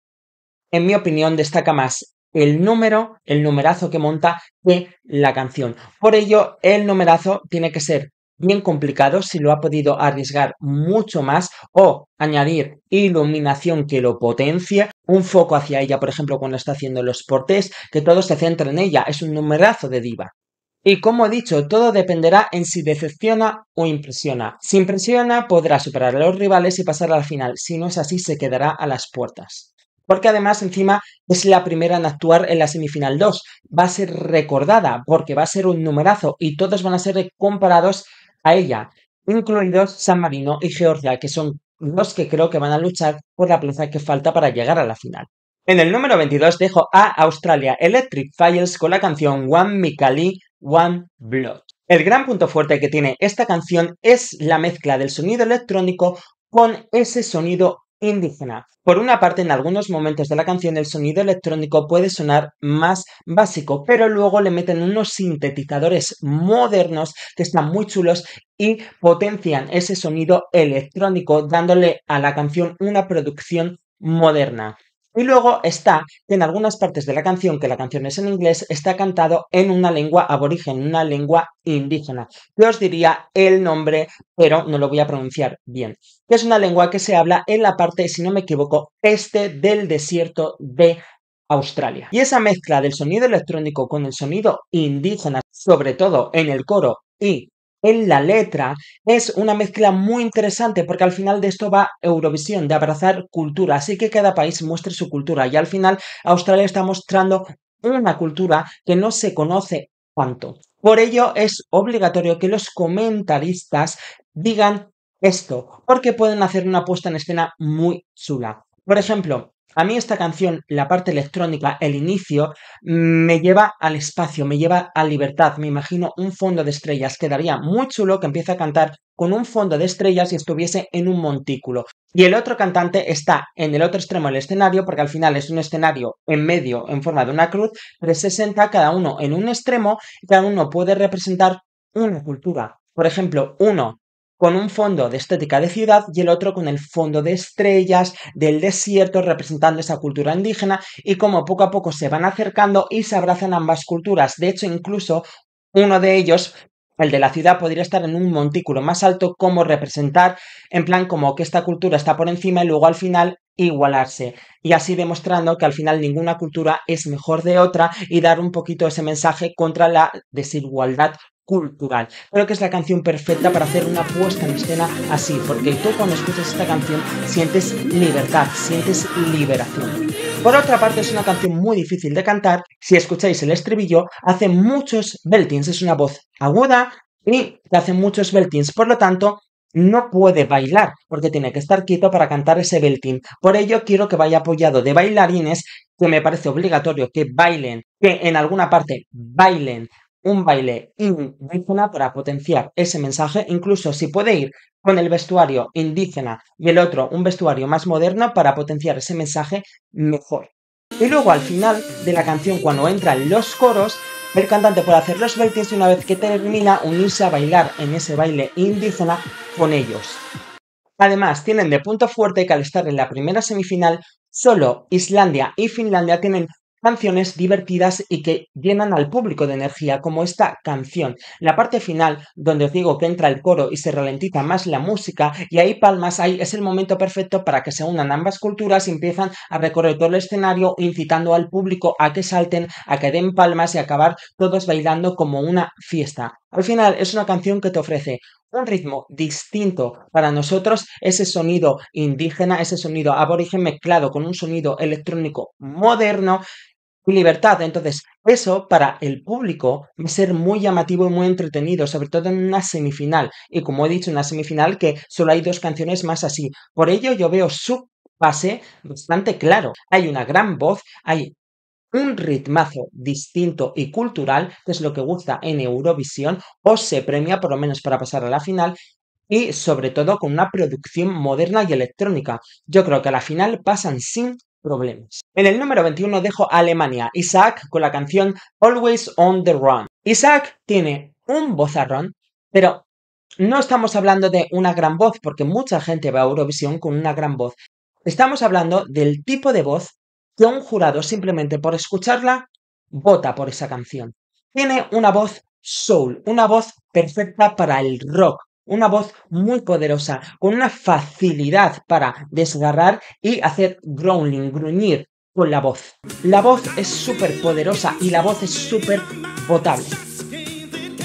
en mi opinión, destaca más el número, el numerazo que monta, que la canción. Por ello, el numerazo tiene que ser bien complicado si lo ha podido arriesgar mucho más o añadir iluminación que lo potencie, un foco hacia ella, por ejemplo, cuando está haciendo los portés, que todo se centra en ella, es un numerazo de diva. Y como he dicho, todo dependerá en si decepciona o impresiona. Si impresiona, podrá superar a los rivales y pasar a la final. Si no es así, se quedará a las puertas. Porque además, encima, es la primera en actuar en la semifinal 2. Va a ser recordada porque va a ser un numerazo y todos van a ser comparados a ella, incluidos San Marino y Georgia, que son los que creo que van a luchar por la plaza que falta para llegar a la final. En el número 22 dejo a Australia Electric Files con la canción One Mikali One Blood. El gran punto fuerte que tiene esta canción es la mezcla del sonido electrónico con ese sonido indígena. Por una parte, en algunos momentos de la canción el sonido electrónico puede sonar más básico, pero luego le meten unos sintetizadores modernos que están muy chulos y potencian ese sonido electrónico, dándole a la canción una producción moderna. Y luego está que en algunas partes de la canción, que la canción es en inglés, está cantado en una lengua aborigen, una lengua indígena. Yo os diría el nombre, pero no lo voy a pronunciar bien. Que es una lengua que se habla en la parte, si no me equivoco, este del desierto de Australia. Y esa mezcla del sonido electrónico con el sonido indígena, sobre todo en el coro y en la letra, es una mezcla muy interesante porque al final de esto va Eurovisión, de abrazar cultura, así que cada país muestre su cultura y al final Australia está mostrando una cultura que no se conoce tanto. Por ello es obligatorio que los comentaristas digan esto, porque pueden hacer una puesta en escena muy chula. Por ejemplo, a mí esta canción, la parte electrónica, el inicio, me lleva al espacio, me lleva a libertad. Me imagino un fondo de estrellas. Quedaría muy chulo que empiece a cantar con un fondo de estrellas y estuviese en un montículo. Y el otro cantante está en el otro extremo del escenario, porque al final es un escenario en medio, en forma de una cruz, 360, cada uno en un extremo, y cada uno puede representar una cultura. Por ejemplo, uno con un fondo de estética de ciudad y el otro con el fondo de estrellas, del desierto, representando esa cultura indígena, y como poco a poco se van acercando y se abrazan ambas culturas. De hecho, incluso uno de ellos, el de la ciudad, podría estar en un montículo más alto, como representar, en plan como que esta cultura está por encima y luego al final igualarse, y así demostrando que al final ninguna cultura es mejor de otra y dar un poquito ese mensaje contra la desigualdad cultural. Creo que es la canción perfecta para hacer una puesta en escena así, porque tú cuando escuchas esta canción sientes libertad, sientes liberación. Por otra parte, es una canción muy difícil de cantar. Si escucháis el estribillo, hace muchos beltings, es una voz aguda y hace muchos beltings, por lo tanto, no puede bailar, porque tiene que estar quieto para cantar ese belting. Por ello, quiero que vaya apoyado de bailarines, que me parece obligatorio que bailen, que en alguna parte bailen un baile indígena para potenciar ese mensaje, incluso si puede ir con el vestuario indígena y el otro un vestuario más moderno para potenciar ese mensaje mejor. Y luego al final de la canción, cuando entran los coros, el cantante puede hacer los beltings y una vez que termina unirse a bailar en ese baile indígena con ellos. Además, tienen de punto fuerte que al estar en la primera semifinal, solo Islandia y Finlandia tienen canciones divertidas y que llenan al público de energía, como esta canción. La parte final, donde os digo que entra el coro y se ralentiza más la música, y hay palmas, ahí es el momento perfecto para que se unan ambas culturas y empiezan a recorrer todo el escenario, incitando al público a que salten, a que den palmas y acabar todos bailando como una fiesta. Al final es una canción que te ofrece un ritmo distinto para nosotros, ese sonido indígena, ese sonido aborigen mezclado con un sonido electrónico moderno y libertad. Entonces, eso para el público va a ser muy llamativo y muy entretenido, sobre todo en una semifinal. Y como he dicho, en una semifinal que solo hay dos canciones más así. Por ello, yo veo su pase bastante claro. Hay una gran voz, hay un ritmazo distinto y cultural, que es lo que gusta en Eurovisión, o se premia por lo menos para pasar a la final, y sobre todo con una producción moderna y electrónica. Yo creo que a la final pasan sin problemas. En el número 21 dejo a Alemania, Isaac con la canción Always on the Run. Isaac tiene un vozarrón, pero no estamos hablando de una gran voz, porque mucha gente va a Eurovisión con una gran voz. Estamos hablando del tipo de voz que un jurado simplemente por escucharla vota por esa canción. Tiene una voz soul, una voz perfecta para el rock, una voz muy poderosa, con una facilidad para desgarrar y hacer growling, gruñir con la voz. La voz es súper poderosa y la voz es súper potable.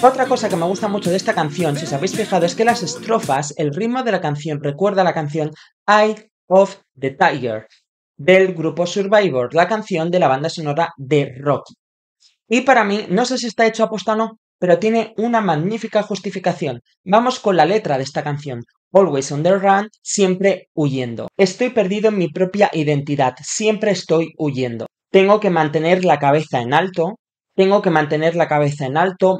Otra cosa que me gusta mucho de esta canción, si os habéis fijado, es que las estrofas, el ritmo de la canción recuerda a la canción Eye of the Tiger del grupo Survivor, la canción de la banda sonora de Rocky. Y para mí, no sé si está hecho aposta o no, pero tiene una magnífica justificación. Vamos con la letra de esta canción. Always on the run, siempre huyendo. Estoy perdido en mi propia identidad, siempre estoy huyendo. Tengo que mantener la cabeza en alto,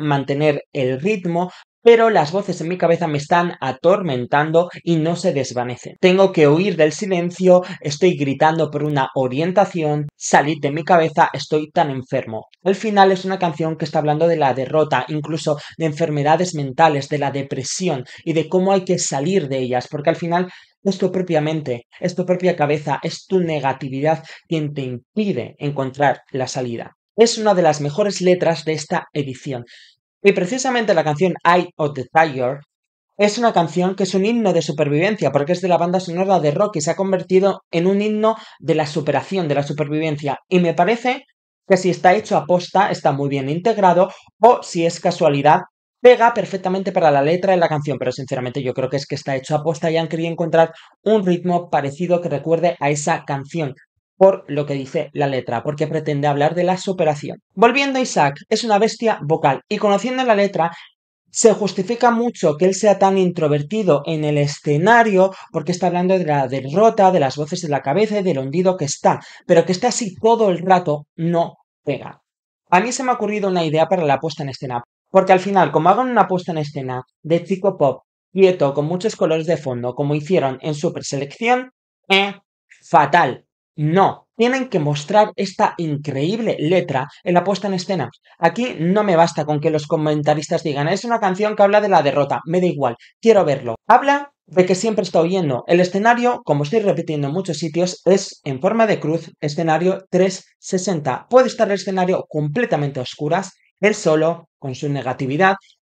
mantener el ritmo, pero las voces en mi cabeza me están atormentando y no se desvanecen. Tengo que huir del silencio, estoy gritando por una orientación, salid de mi cabeza, estoy tan enfermo. Al final es una canción que está hablando de la derrota, incluso de enfermedades mentales, de la depresión y de cómo hay que salir de ellas, porque al final es tu propia mente, es tu propia cabeza, es tu negatividad quien te impide encontrar la salida. Es una de las mejores letras de esta edición. Y precisamente la canción Eye of the Tiger es una canción que es un himno de supervivencia, porque es de la banda sonora de Rocky, se ha convertido en un himno de la superación, de la supervivencia. Y me parece que si está hecho a posta, está muy bien integrado, o si es casualidad, pega perfectamente para la letra de la canción, pero sinceramente yo creo que es que está hecho a posta y han querido encontrar un ritmo parecido que recuerde a esa canción. por lo que dice la letra, porque pretende hablar de la superación. Volviendo a Isaac, es una bestia vocal y conociendo la letra, se justifica mucho que él sea tan introvertido en el escenario porque está hablando de la derrota, de las voces en la cabeza y del hundido que está, pero que esté así todo el rato no pega. A mí se me ha ocurrido una idea para la puesta en escena, porque al final, como hagan una puesta en escena de chico pop quieto con muchos colores de fondo, como hicieron en Super Selección, fatal. No, tienen que mostrar esta increíble letra en la puesta en escena. Aquí no me basta con que los comentaristas digan, es una canción que habla de la derrota, me da igual, quiero verlo. Habla de que siempre está oyendo. El escenario, como estoy repitiendo en muchos sitios, es en forma de cruz, escenario 360. Puede estar el escenario completamente a oscuras, él solo, con su negatividad,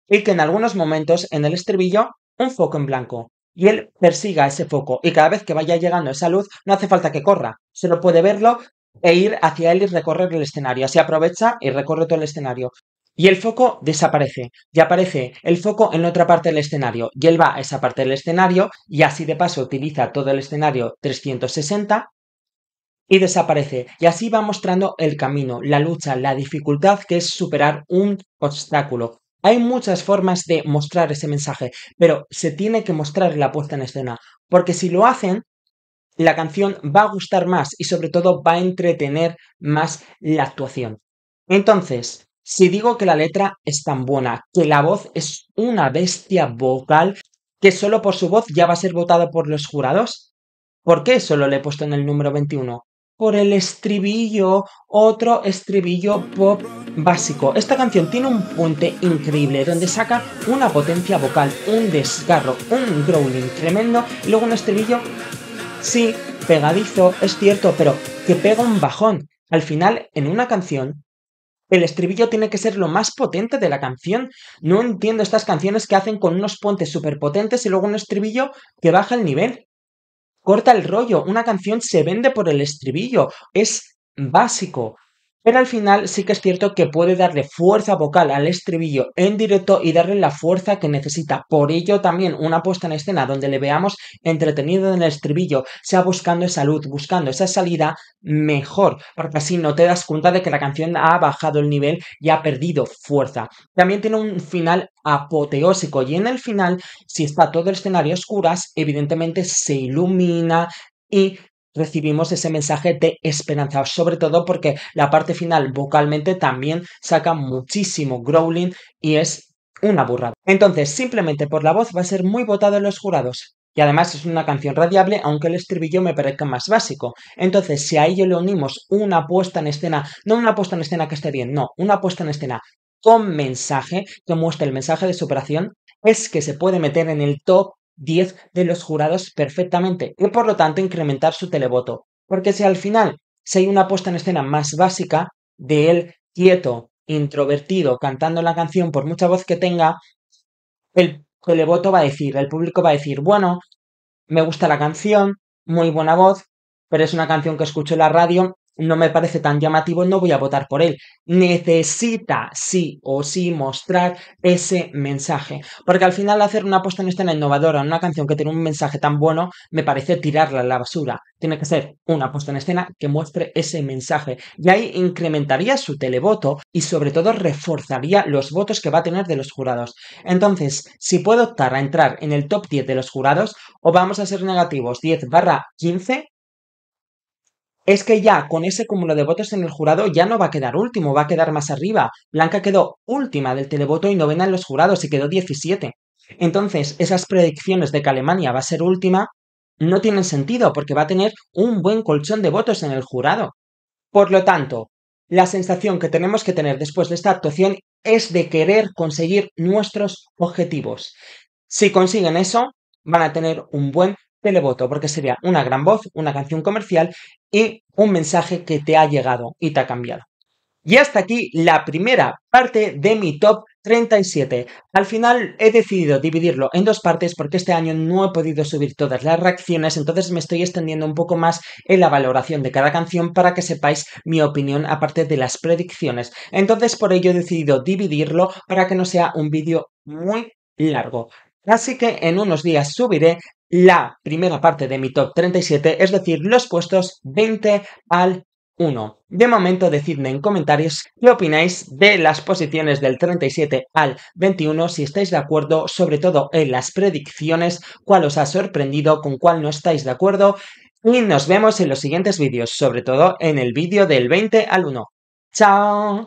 y que en algunos momentos en el estribillo, un foco en blanco. Y él persiga ese foco, y cada vez que vaya llegando esa luz, no hace falta que corra, solo puede verlo e ir hacia él y recorrer el escenario. Así aprovecha y recorre todo el escenario. Y el foco desaparece. Y aparece el foco en otra parte del escenario. Y él va a esa parte del escenario y así de paso utiliza todo el escenario 360 y desaparece. Y así va mostrando el camino, la lucha, la dificultad que es superar un obstáculo. Hay muchas formas de mostrar ese mensaje, pero se tiene que mostrar la puesta en escena. Porque si lo hacen, la canción va a gustar más y sobre todo va a entretener más la actuación. Entonces, si digo que la letra es tan buena, que la voz es una bestia vocal, que solo por su voz ya va a ser votada por los jurados, ¿por qué solo le he puesto en el número 21? Por el estribillo, otro estribillo pop básico. Esta canción tiene un puente increíble donde saca una potencia vocal, un desgarro, un growling tremendo y luego un estribillo. Sí, pegadizo, es cierto, pero que pega un bajón. Al final, en una canción, el estribillo tiene que ser lo más potente de la canción. No entiendo estas canciones que hacen con unos puentes súper potentes y luego un estribillo que baja el nivel. Corta el rollo, una canción se vende por el estribillo, es básico. Pero al final sí que es cierto que puede darle fuerza vocal al estribillo en directo y darle la fuerza que necesita. Por ello también una puesta en escena donde le veamos entretenido en el estribillo, sea buscando esa luz, buscando esa salida mejor, porque así no te das cuenta de que la canción ha bajado el nivel y ha perdido fuerza. También tiene un final apoteósico y en el final, si está todo el escenario a oscuras, evidentemente se ilumina y recibimos ese mensaje de esperanza, sobre todo porque la parte final vocalmente también saca muchísimo growling y es una burrada. Entonces, simplemente por la voz va a ser muy votado en los jurados. Y además es una canción radiable, aunque el estribillo me parezca más básico. Entonces, si a ello le unimos una puesta en escena, no una puesta en escena que esté bien, no, una puesta en escena con mensaje, que muestre el mensaje de superación, es que se puede meter en el top 10 de los jurados perfectamente y por lo tanto incrementar su televoto. Porque si al final, si hay una puesta en escena más básica de él quieto, introvertido, cantando la canción por mucha voz que tenga, el televoto va a decir, el público va a decir, bueno, me gusta la canción, muy buena voz, pero es una canción que escucho en la radio, no me parece tan llamativo, no voy a votar por él. Necesita sí o sí mostrar ese mensaje, porque al final hacer una puesta en escena innovadora en una canción que tiene un mensaje tan bueno, me parece tirarla a la basura. Tiene que ser una puesta en escena que muestre ese mensaje y ahí incrementaría su televoto y sobre todo reforzaría los votos que va a tener de los jurados. Entonces, si puedo optar a entrar en el top 10 de los jurados, o vamos a ser negativos 10/15, es que ya con ese cúmulo de votos en el jurado ya no va a quedar último, va a quedar más arriba. Blanca quedó última del televoto y novena en los jurados y quedó 17. Entonces, esas predicciones de que Alemania va a ser última no tienen sentido porque va a tener un buen colchón de votos en el jurado. Por lo tanto, la sensación que tenemos que tener después de esta actuación es de querer conseguir nuestros objetivos. Si consiguen eso, van a tener un buen televoto, porque sería una gran voz, una canción comercial y un mensaje que te ha llegado y te ha cambiado. Y hasta aquí la primera parte de mi top 37. Al final he decidido dividirlo en dos partes porque este año no he podido subir todas las reacciones, entonces me estoy extendiendo un poco más en la valoración de cada canción para que sepáis mi opinión aparte de las predicciones. Entonces por ello he decidido dividirlo para que no sea un vídeo muy largo. Así que en unos días subiré la primera parte de mi top 37, es decir, los puestos 20 al 1. De momento, decidme en comentarios qué opináis de las posiciones del 37 al 21, si estáis de acuerdo, sobre todo en las predicciones, cuál os ha sorprendido, con cuál no estáis de acuerdo, y nos vemos en los siguientes vídeos, sobre todo en el vídeo del 20 al 1. ¡Chao!